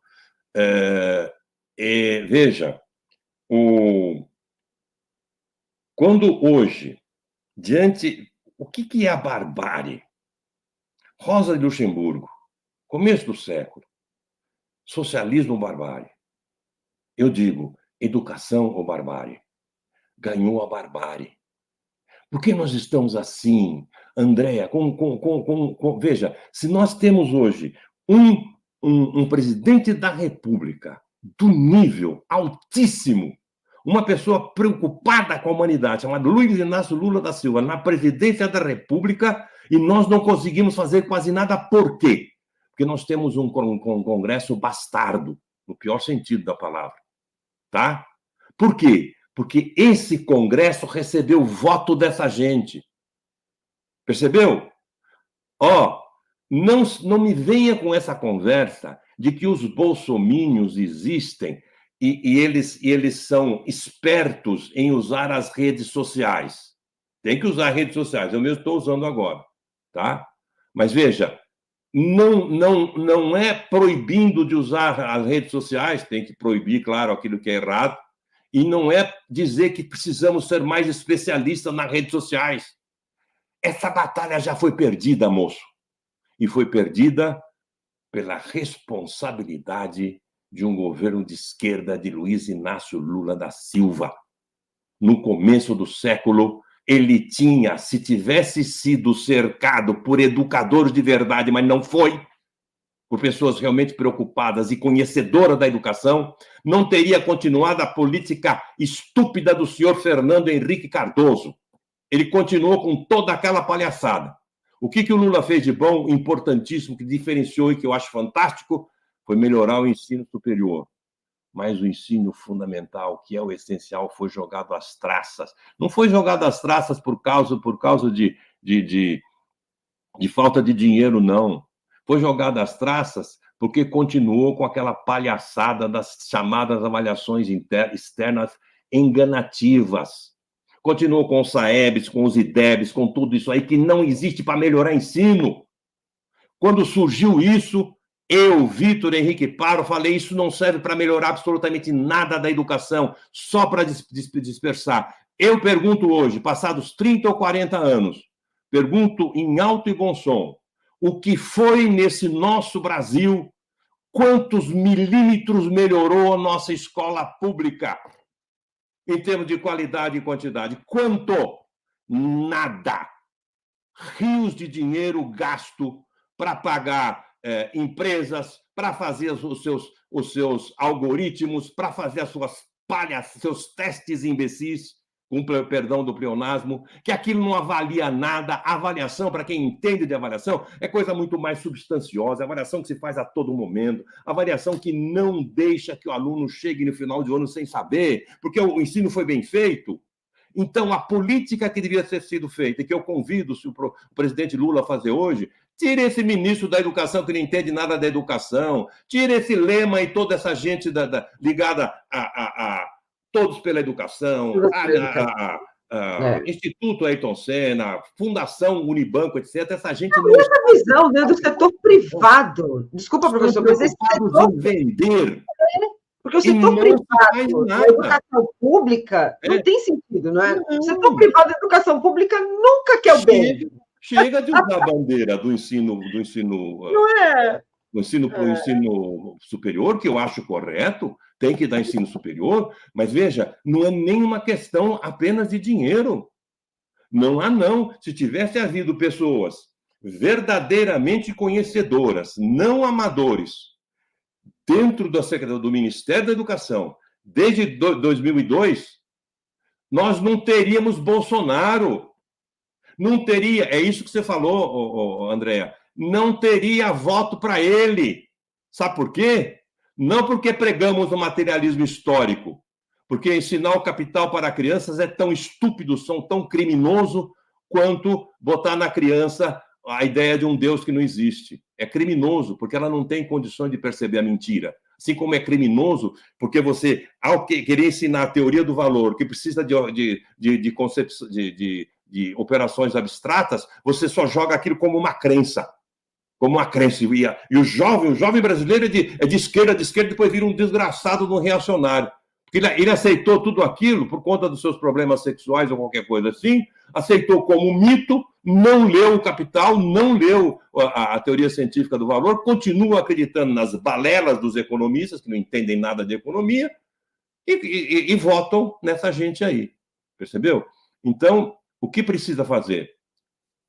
Veja, quando hoje, o que é a barbárie? Rosa de Luxemburgo, começo do século, socialismo ou barbárie? Eu digo, educação ou barbárie? Ganhou a barbárie. Por que nós estamos assim, Andréa? Veja, se nós temos hoje um presidente da República do nível altíssimo, uma pessoa preocupada com a humanidade, chamada Luiz Inácio Lula da Silva, na presidência da República, e nós não conseguimos fazer quase nada. Por quê? Porque nós temos um Congresso bastardo, no pior sentido da palavra. Tá? Por quê? porque esse Congresso recebeu o voto dessa gente. Percebeu? Ó, não me venha com essa conversa de que os bolsomínios existem e eles são espertos em usar as redes sociais. Tem que usar redes sociais, eu mesmo estou usando agora, tá? Mas veja, não é proibindo de usar as redes sociais, tem que proibir, claro, aquilo que é errado, e não é dizer que precisamos ser mais especialistas nas redes sociais. Essa batalha já foi perdida, moço. E foi perdida pela responsabilidade de um governo de esquerda de Luiz Inácio Lula da Silva. No começo do século, ele tinha, se tivesse sido cercado por educadores de verdade, mas não foi, por pessoas realmente preocupadas e conhecedoras da educação, não teria continuado a política estúpida do senhor Fernando Henrique Cardoso. Ele continuou com toda aquela palhaçada. O que o Lula fez de bom, importantíssimo, que diferenciou e que eu acho fantástico, foi melhorar o ensino superior. Mas o ensino fundamental, que é o essencial, foi jogado às traças. Não foi jogado às traças por causa de falta de dinheiro, não. Foi jogado às traças porque continuou com aquela palhaçada das chamadas avaliações externas enganativas. Continuou com os SAEBs, com os IDEBs, com tudo isso aí que não existe para melhorar ensino. Quando surgiu isso, eu, Vitor Henrique Paro, falei, isso não serve para melhorar absolutamente nada da educação, só para dispersar. Eu pergunto hoje, passados 30 ou 40 anos, pergunto em alto e bom som, o que foi nesse nosso Brasil, quantos milímetros melhorou a nossa escola pública, em termos de qualidade e quantidade? Quanto? Nada. Rios de dinheiro gasto para pagar empresas, para fazer os seus algoritmos, para fazer as suas seus testes imbecis, com perdão do pleonasmo, que aquilo não avalia nada. A avaliação, para quem entende de avaliação, é coisa muito mais substanciosa, a avaliação que se faz a todo momento, a avaliação que não deixa que o aluno chegue no final de ano sem saber, porque o ensino foi bem feito. Então, a política que devia ter sido feita, e que eu convido o presidente Lula a fazer hoje, tire esse ministro da educação que não entende nada da educação, tire esse Lema e toda essa gente ligada a Todos pela Educação, Instituto Ayrton Senna, Fundação Unibanco, etc. Essa gente não... Essa visão, né, do setor privado. Desculpa, professor, mas esse setor... vender... Porque o setor privado da educação pública não tem sentido, não é? Não. O setor privado da educação pública nunca quer o bem. Chega de usar a bandeira do ensino não é? Do ensino para o ensino superior, que eu acho correto, tem que dar ensino superior, mas veja, não é nenhuma questão apenas de dinheiro. Não há, não. Se tivesse havido pessoas verdadeiramente conhecedoras, não amadores, dentro do Ministério da Educação, desde 2002, nós não teríamos Bolsonaro. Não teria, é isso que você falou, Andréa, não teria voto para ele. Sabe por quê? Não porque pregamos o materialismo histórico, porque ensinar o capital para crianças é tão estúpido, tão criminoso, quanto botar na criança a ideia de um Deus que não existe. É criminoso, porque ela não tem condições de perceber a mentira. Assim como é criminoso, porque você, ao querer ensinar a teoria do valor, que precisa de concepção, de operações abstratas, você só joga aquilo como uma crença. Como uma crença. E o jovem brasileiro é de esquerda, depois vira um desgraçado de um reacionário. Porque ele aceitou tudo aquilo por conta dos seus problemas sexuais ou qualquer coisa assim, aceitou como um mito, não leu o Capital, não leu a teoria científica do valor, continua acreditando nas balelas dos economistas, que não entendem nada de economia, e votam nessa gente aí. Percebeu? Então, o que precisa fazer?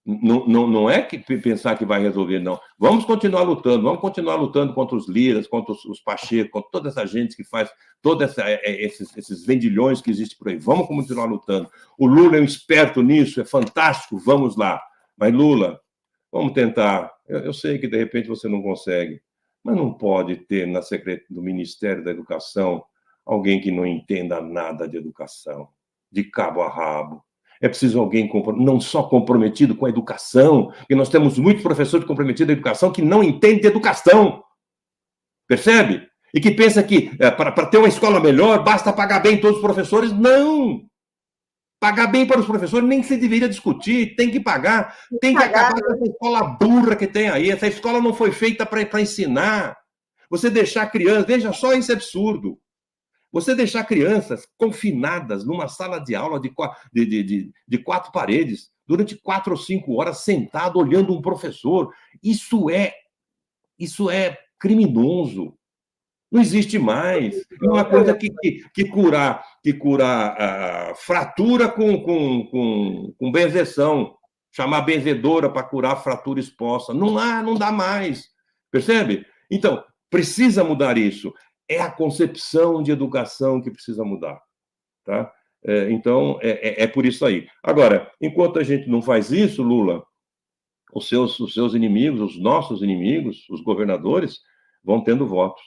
Não é que pensar que vai resolver, não. Vamos continuar lutando contra os Liras, contra os Pacheco, contra toda essa gente que faz todos esses vendilhões que existem por aí. Vamos continuar lutando. O Lula é um esperto nisso, é fantástico, vamos lá. Mas, Lula, vamos tentar. Eu sei que, de repente, você não consegue, mas não pode ter no Ministério da Educação alguém que não entenda nada de educação, de cabo a rabo. É preciso alguém não só comprometido com a educação, porque nós temos muitos professores comprometidos com a educação que não entendem de educação. Percebe? E que pensa que para ter uma escola melhor basta pagar bem todos os professores. Não! Pagar bem para os professores nem se deveria discutir, tem que pagar. Tem que acabar com essa escola burra que tem aí. Essa escola não foi feita para ensinar. Você deixar crianças... Veja só esse absurdo. Você deixar crianças confinadas numa sala de aula de 4 paredes durante 4 ou 5 horas sentado olhando um professor. Isso é criminoso. Não existe mais. É uma coisa que curar fratura com benzeção, chamar benzedora para curar fratura exposta. Não dá mais. Percebe? Então, precisa mudar isso. É a concepção de educação que precisa mudar. Tá? Então, é por isso aí. Agora, enquanto a gente não faz isso, Lula, os seus inimigos, os nossos inimigos, os governadores, vão tendo votos.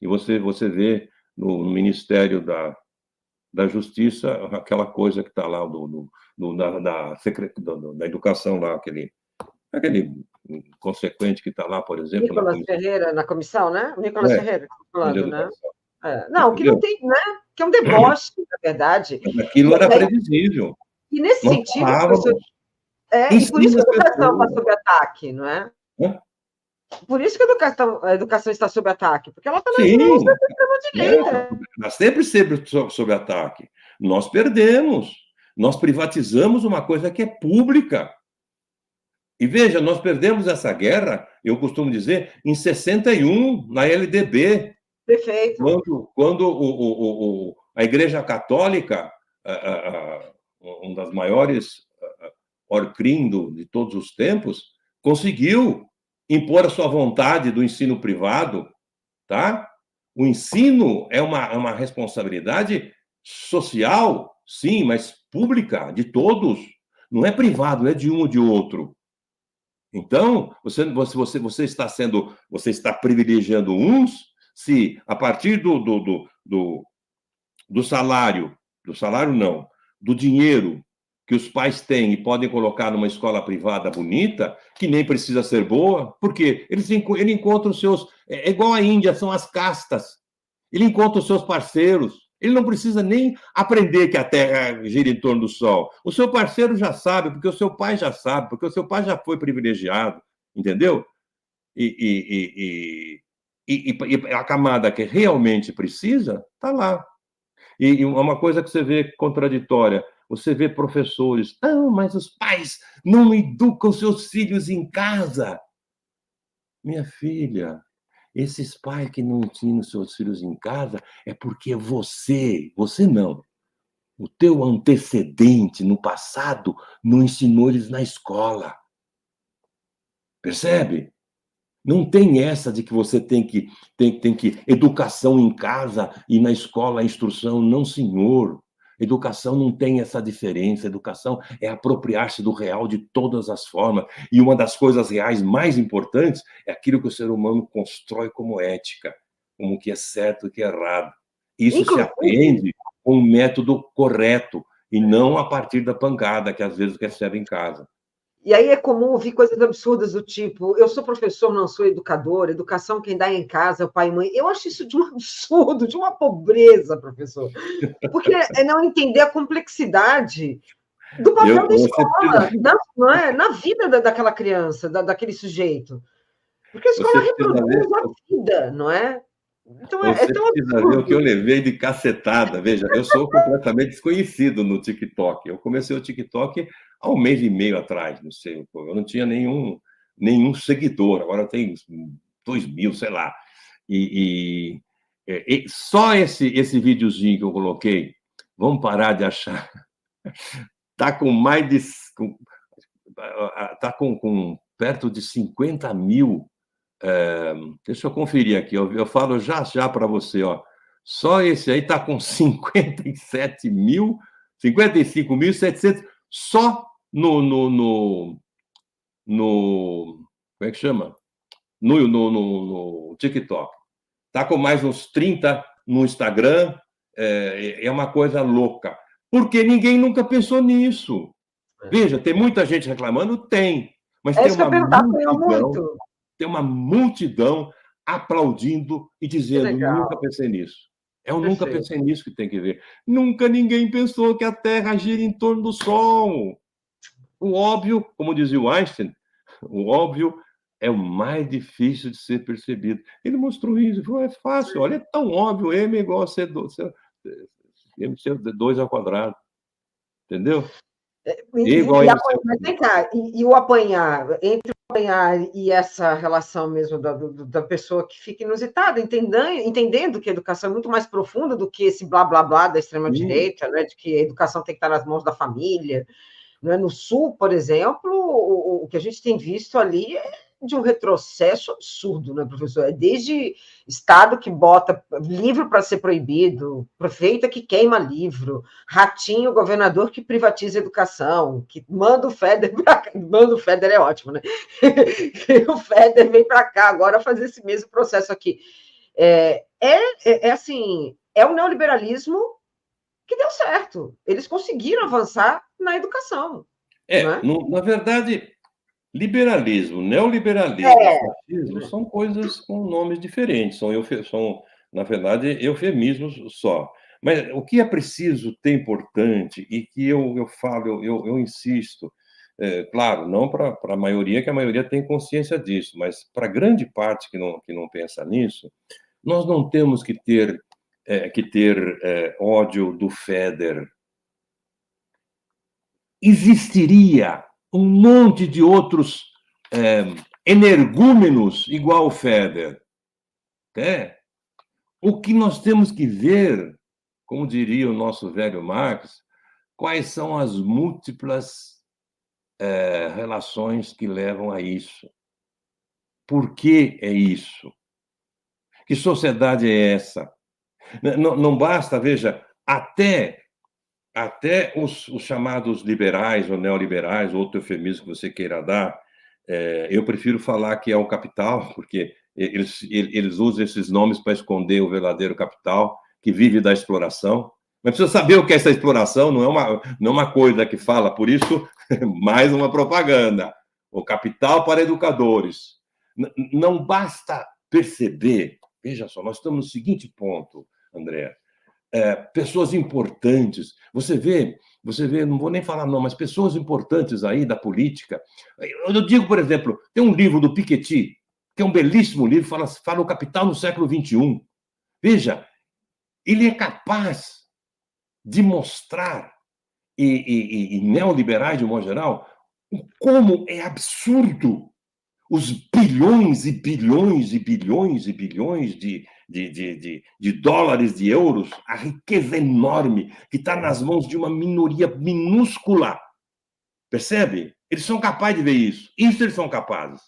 E você vê no Ministério da Justiça aquela coisa que está lá da educação, lá, aquele consequente que está lá, por exemplo... Nicolas Ferreira, na comissão, né? O Nicolas Ferreira, falando, né? Não, que não tem, né? Que é um deboche, na verdade. Mas aquilo era previsível. E nesse sentido, professor, e por isso que a educação está sob ataque, não é? Por isso que a educação está sob ataque, porque ela está nas mãos da extrema-direita. Ela sempre esteve sob ataque. Nós perdemos. Nós privatizamos uma coisa que é pública. E veja, nós perdemos essa guerra, eu costumo dizer, em 61, na LDB. Perfeito. Quando a Igreja Católica, um das maiores orcrim de todos os tempos, conseguiu impor a sua vontade do ensino privado, tá? O ensino é uma responsabilidade social, sim, mas pública, de todos. Não é privado, não é de um ou de outro. Então, você está privilegiando uns, se a partir do salário não, do dinheiro que os pais têm e podem colocar numa escola privada bonita, que nem precisa ser boa, porque ele encontra os seus... É igual a Índia, são as castas. Ele encontra os seus parceiros. Ele não precisa nem aprender que a Terra gira em torno do Sol. O seu parceiro já sabe, porque o seu pai já sabe, porque o seu pai já foi privilegiado, entendeu? E a camada que realmente precisa, está lá. E uma coisa que você vê contraditória, você vê professores, mas os pais não educam seus filhos em casa. Minha filha, esses pais que não ensinam seus filhos em casa é porque você não, o teu antecedente no passado não ensinou eles na escola. Percebe? Não tem essa de que você tem que educação em casa e na escola a instrução. Não, senhor. Educação não tem essa diferença. Educação é apropriar-se do real de todas as formas. E uma das coisas reais mais importantes é aquilo que o ser humano constrói como ética, como o que é certo e o que é errado. Isso se aprende com um método correto e não a partir da pancada que às vezes recebe em casa. E aí é comum ouvir coisas absurdas do tipo, eu sou professor, não sou educador, educação quem dá é em casa é o pai e mãe. Eu acho isso de um absurdo, de uma pobreza, professor. Porque é não entender a complexidade do papel da escola, não é? Na vida daquela criança, daquele sujeito. Porque a escola reproduz a vida, não é? Então, você precisa ver o que eu levei de cacetada. Veja, eu sou completamente desconhecido no TikTok. Eu comecei o TikTok há 1 mês e meio atrás, não sei. Eu não tinha nenhum seguidor. Agora eu tenho 2.000, sei lá. E só esse videozinho que eu coloquei, vamos parar de achar. Está com mais de... Está com perto de 50 mil... deixa eu conferir aqui, eu falo já para você, ó. Só esse aí está com 55.700, só no como é que chama? No TikTok. Está com mais uns 30 no Instagram, é uma coisa louca. Porque ninguém nunca pensou nisso. Veja, tem muita gente reclamando? Tem. Mas É isso que eu ia perguntar, apanhou muito. tem uma multidão aplaudindo e Que dizendo: legal. nunca pensei nisso. É o nunca Perfeito. pensei nisso que tem que ver. Nunca ninguém pensou que a Terra gira em torno do Sol. O óbvio, como dizia o Einstein, o óbvio é o mais difícil de ser percebido. Ele mostrou isso, ele falou: é fácil, olha, é tão óbvio, m igual a MC2 ao quadrado. Entendeu? E igual a MC ao Mas vem quadrado. cá, e o apanhar, entre o apanhar e essa relação mesmo da pessoa que fica inusitada, entendendo que a educação é muito mais profunda do que esse blá blá blá da extrema-direita, né, de que a educação tem que estar nas mãos da família. Né? No Sul, por exemplo, o que a gente tem visto ali é de um retrocesso absurdo, né, professor? É desde Estado que bota livro para ser proibido, prefeita que queima livro, ratinho, governador que privatiza a educação, que manda o Feder para cá. Manda o Feder é ótimo, né? O Feder vem para cá agora fazer esse mesmo processo aqui. Assim, é o neoliberalismo que deu certo. Eles conseguiram avançar na educação. Na verdade, liberalismo, neoliberalismo e fascismo são coisas com nomes diferentes, são, na verdade, eufemismos só. Mas o que é preciso ter importante, e que eu falo, eu insisto, claro, não para a maioria, que a maioria tem consciência disso, mas para grande parte que não pensa nisso, nós não temos que ter ódio do Feder. Existiria um monte de outros energúmenos igual o Feder. O que nós temos que ver, como diria o nosso velho Marx, quais são as múltiplas relações que levam a isso. Por que é isso? Que sociedade é essa? Não basta, veja, até os chamados liberais ou neoliberais, outro eufemismo que você queira dar, eu prefiro falar que é o capital, porque eles usam esses nomes para esconder o verdadeiro capital, que vive da exploração. Mas precisa saber o que é essa exploração, não é uma coisa que fala, por isso, mais uma propaganda. O capital para educadores. Não basta perceber, veja só, nós estamos no seguinte ponto, André. Pessoas importantes. Você vê, não vou nem falar não, mas pessoas importantes aí da política. Eu digo, por exemplo, tem um livro do Piketty, que é um belíssimo livro, fala o capital no século XXI. Veja, ele é capaz de mostrar, e neoliberais de um modo geral, como é absurdo os bilhões e bilhões e bilhões e bilhões de dólares, de euros, a riqueza enorme que está nas mãos de uma minoria minúscula. Percebe? Eles são capazes de ver isso. Isso eles são capazes.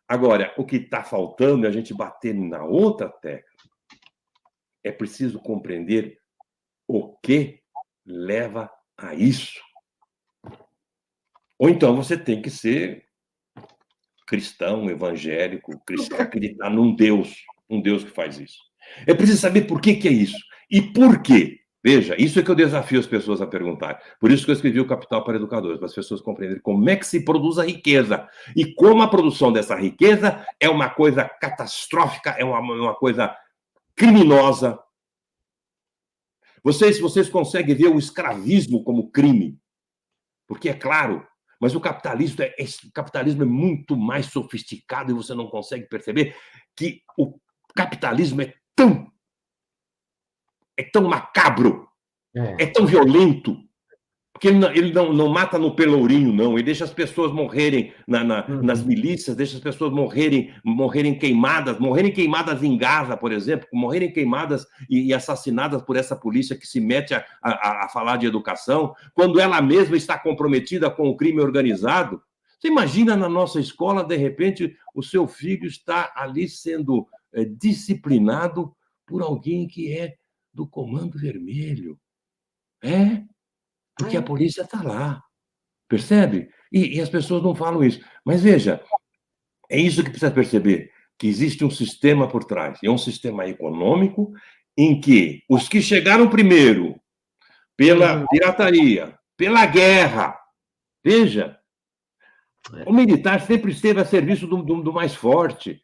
Agora, o que está faltando é a gente bater na outra tecla. É preciso compreender o que leva a isso. Ou então você tem que ser cristão, evangélico, acreditar num Deus que faz isso. É preciso saber por que é isso. E por quê? Veja, isso é que eu desafio as pessoas a perguntar. Por isso que eu escrevi o Capital para Educadores, para as pessoas compreenderem como é que se produz a riqueza e como a produção dessa riqueza é uma coisa catastrófica, é uma coisa criminosa. Vocês conseguem ver o escravismo como crime, porque é claro, mas o capitalismo é muito mais sofisticado e você não consegue perceber que o capitalismo é tão macabro, é tão violento, porque ele não mata no pelourinho, não. Ele deixa as pessoas morrerem nas milícias, deixa as pessoas morrerem queimadas em Gaza, por exemplo, morrerem queimadas e assassinadas por essa polícia que se mete a falar de educação, quando ela mesma está comprometida com o crime organizado. Você imagina na nossa escola, de repente, o seu filho está ali sendo disciplinado por alguém que é do Comando Vermelho. Porque a polícia está lá, percebe? E as pessoas não falam isso. Mas veja, é isso que precisa perceber. que existe um sistema por trás. E é um sistema econômico em que os que chegaram primeiro pela pirataria, pela guerra, veja, o militar sempre esteve a serviço do mais forte.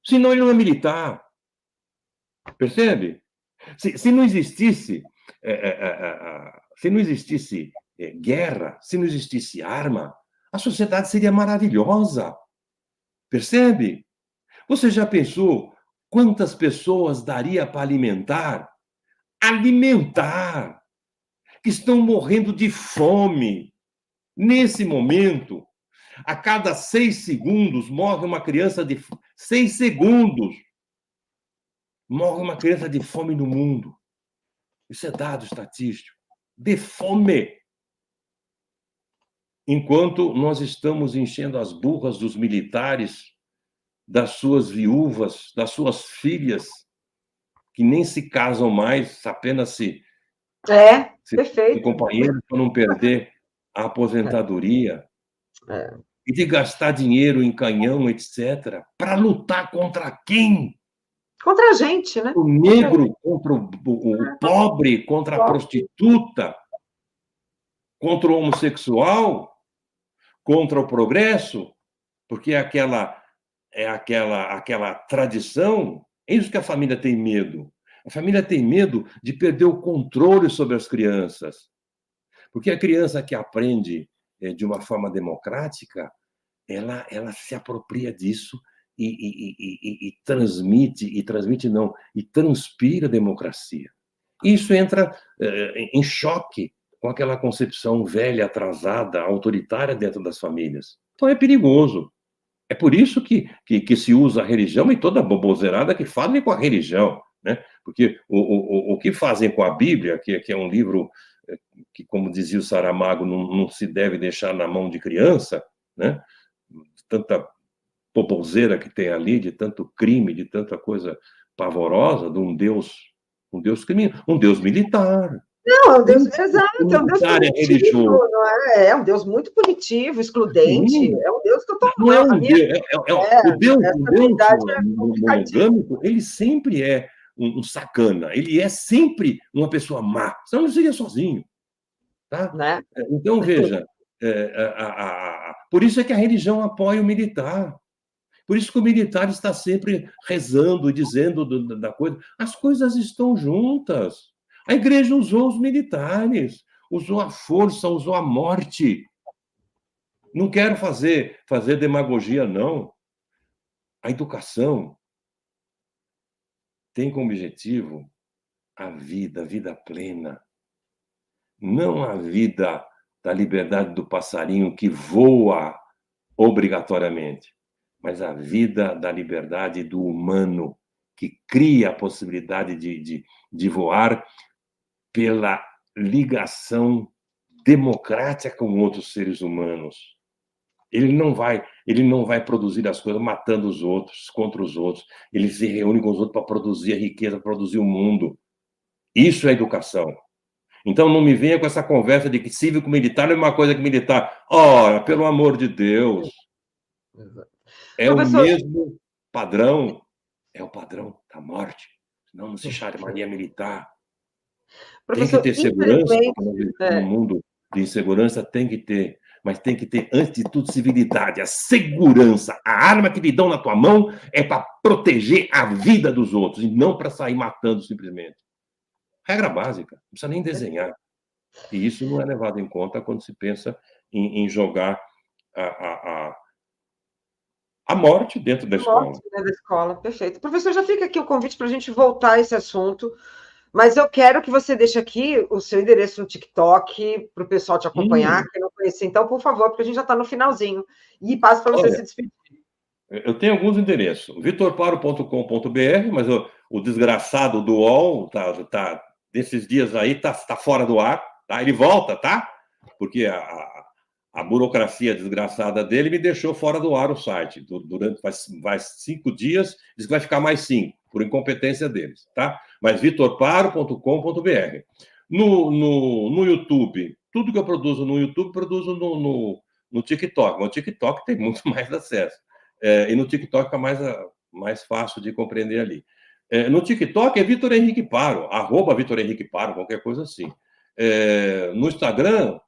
Senão ele não é militar. Percebe? Se não existisse guerra, se não existisse arma, a sociedade seria maravilhosa. Percebe? Você já pensou quantas pessoas daria para alimentar? Alimentar! Que estão morrendo de fome. Nesse momento, a cada 6 segundos morre uma criança de 6 segundos. Morre uma criança de fome no mundo. Isso é dado estatístico. De fome. Enquanto nós estamos enchendo as burras dos militares, das suas viúvas, das suas filhas, que nem se casam mais, apenas se perfeito. companheiros para não perder a aposentadoria. E de gastar dinheiro em canhão, etc., para lutar contra quem? Contra a gente, né? O negro contra o pobre, contra a prostituta, contra o homossexual, contra o progresso, porque é aquela tradição. É isso que a família tem medo. A família tem medo de perder o controle sobre as crianças. Porque a criança que aprende de uma forma democrática, ela se apropria disso e transpira a democracia. Isso entra em choque com aquela concepção velha, atrasada, autoritária dentro das famílias. Então é perigoso. É por isso que se usa a religião e toda a boboseirada que fazem com a religião, né? Porque o que fazem com a Bíblia, que é um livro que, como dizia o Saramago, não se deve deixar na mão de criança, né? Tanta boboseira que tem ali, de tanto crime, de tanta coisa pavorosa, de um Deus criminoso, um Deus militar. Não, é um Deus, exato, é um Deus punitivo, não é? É um Deus muito punitivo, excludente, sim. É um Deus que eu tô... Não é um Deus, o Deus monogâmico, ele sempre é um sacana, ele é sempre uma pessoa má, senão ele não seria sozinho, tá? Né? Então, veja, por isso é que a religião apoia o militar. Por isso que o militar está sempre rezando e dizendo da coisa. As coisas estão juntas. A igreja usou os militares, usou a força, usou a morte. Não quero fazer demagogia, não. A educação tem como objetivo a vida plena. Não a vida da liberdade do passarinho que voa obrigatoriamente, mas a vida da liberdade do humano, que cria a possibilidade de voar pela ligação democrática com outros seres humanos. Ele não vai produzir as coisas matando os outros, contra os outros. Ele se reúne com os outros para produzir a riqueza, para produzir o mundo. Isso é educação. Então, não me venha com essa conversa de que cívico-militar é uma coisa que militar. Ora, pelo amor de Deus. É o mesmo padrão. É o padrão da morte. Senão não se chamaria militar. Tem que ter segurança, no mundo de insegurança tem que ter. Mas tem que ter, antes de tudo, civilidade. A segurança. A arma que lhe dão na tua mão é para proteger a vida dos outros e não para sair matando simplesmente. Regra básica, não precisa nem desenhar. E isso não é levado em conta quando se pensa em jogar a morte dentro da escola. Morte dentro da escola, perfeito. Professor, já fica aqui o convite para a gente voltar a esse assunto, mas eu quero que você deixe aqui o seu endereço no TikTok para o pessoal te acompanhar, quem não conhecer. Então, por favor, porque a gente já está no finalzinho. E passo para você se despedir. Eu tenho alguns endereços. vitorparo.com.br, mas o desgraçado do UOL desses dias aí tá fora do ar, tá? Ele volta, tá? Porque a burocracia desgraçada dele me deixou fora do ar o site. Vai 5 dias, diz que vai ficar mais 5, por incompetência deles, tá? Mas vitorparo.com.br. No YouTube, tudo que eu produzo no YouTube, produzo no TikTok. O TikTok tem muito mais acesso. E no TikTok fica mais fácil de compreender ali. No TikTok é Vitor Henrique Paro, @Vitor Henrique Paro, qualquer coisa assim. No Instagram,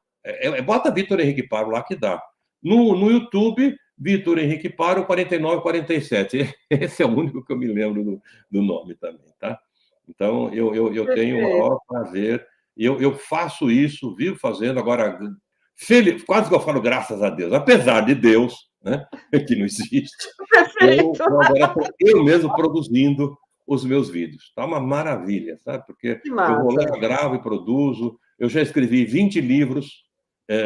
bota Vitor Henrique Paro lá que dá. No YouTube, Vitor Henrique Paro, 4947. Esse é o único que eu me lembro do nome também, tá? Então, eu tenho o maior prazer. Eu faço isso, vivo fazendo. Agora, quase que eu falo graças a Deus, apesar de Deus, né, que não existe, eu mesmo produzindo os meus vídeos. Tá uma maravilha, sabe? Porque eu vou lá, gravo e produzo. Eu já escrevi 20 livros,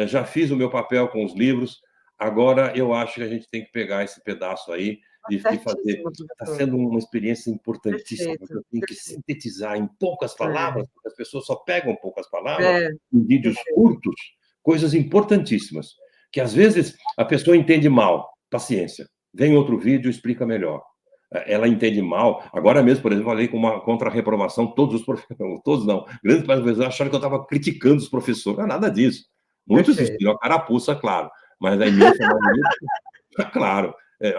já fiz o meu papel com os livros. Agora, eu acho que a gente tem que pegar esse pedaço aí de fazer. Está sendo uma experiência importantíssima, porque eu tenho que sintetizar em poucas palavras, porque as pessoas só pegam poucas palavras, em vídeos curtos, coisas importantíssimas, que às vezes a pessoa entende mal. Paciência. Vem outro vídeo e explica melhor. Ela entende mal. Agora mesmo, por exemplo, falei contra a reprovação, todos os professores, todos não, grandes parte das vezes acharam que eu estava criticando os professores. Não é nada disso. Muitos viram a carapuça, claro, mas a imensa maioria, claro,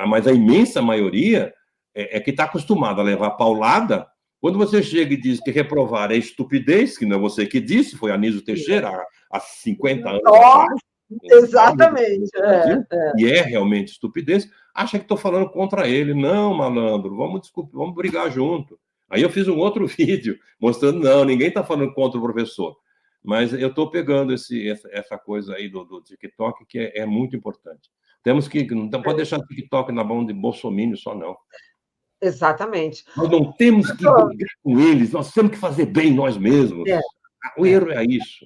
mas a imensa maioria é que está acostumada a levar paulada. Quando você chega e diz que reprovar é estupidez, que não é você que disse, foi Anísio Teixeira há 50 anos atrás. Exatamente. E é realmente estupidez, acha que estou falando contra ele. Não, malandro, vamos brigar junto. Aí eu fiz um outro vídeo mostrando, não, ninguém está falando contra o professor. Mas eu estou pegando essa coisa aí do TikTok, que é muito importante. Temos que, não pode deixar o TikTok na mão de bolsominion só, não. Exatamente. Nós não temos que brigar com eles, nós temos que fazer bem nós mesmos. O erro é isso.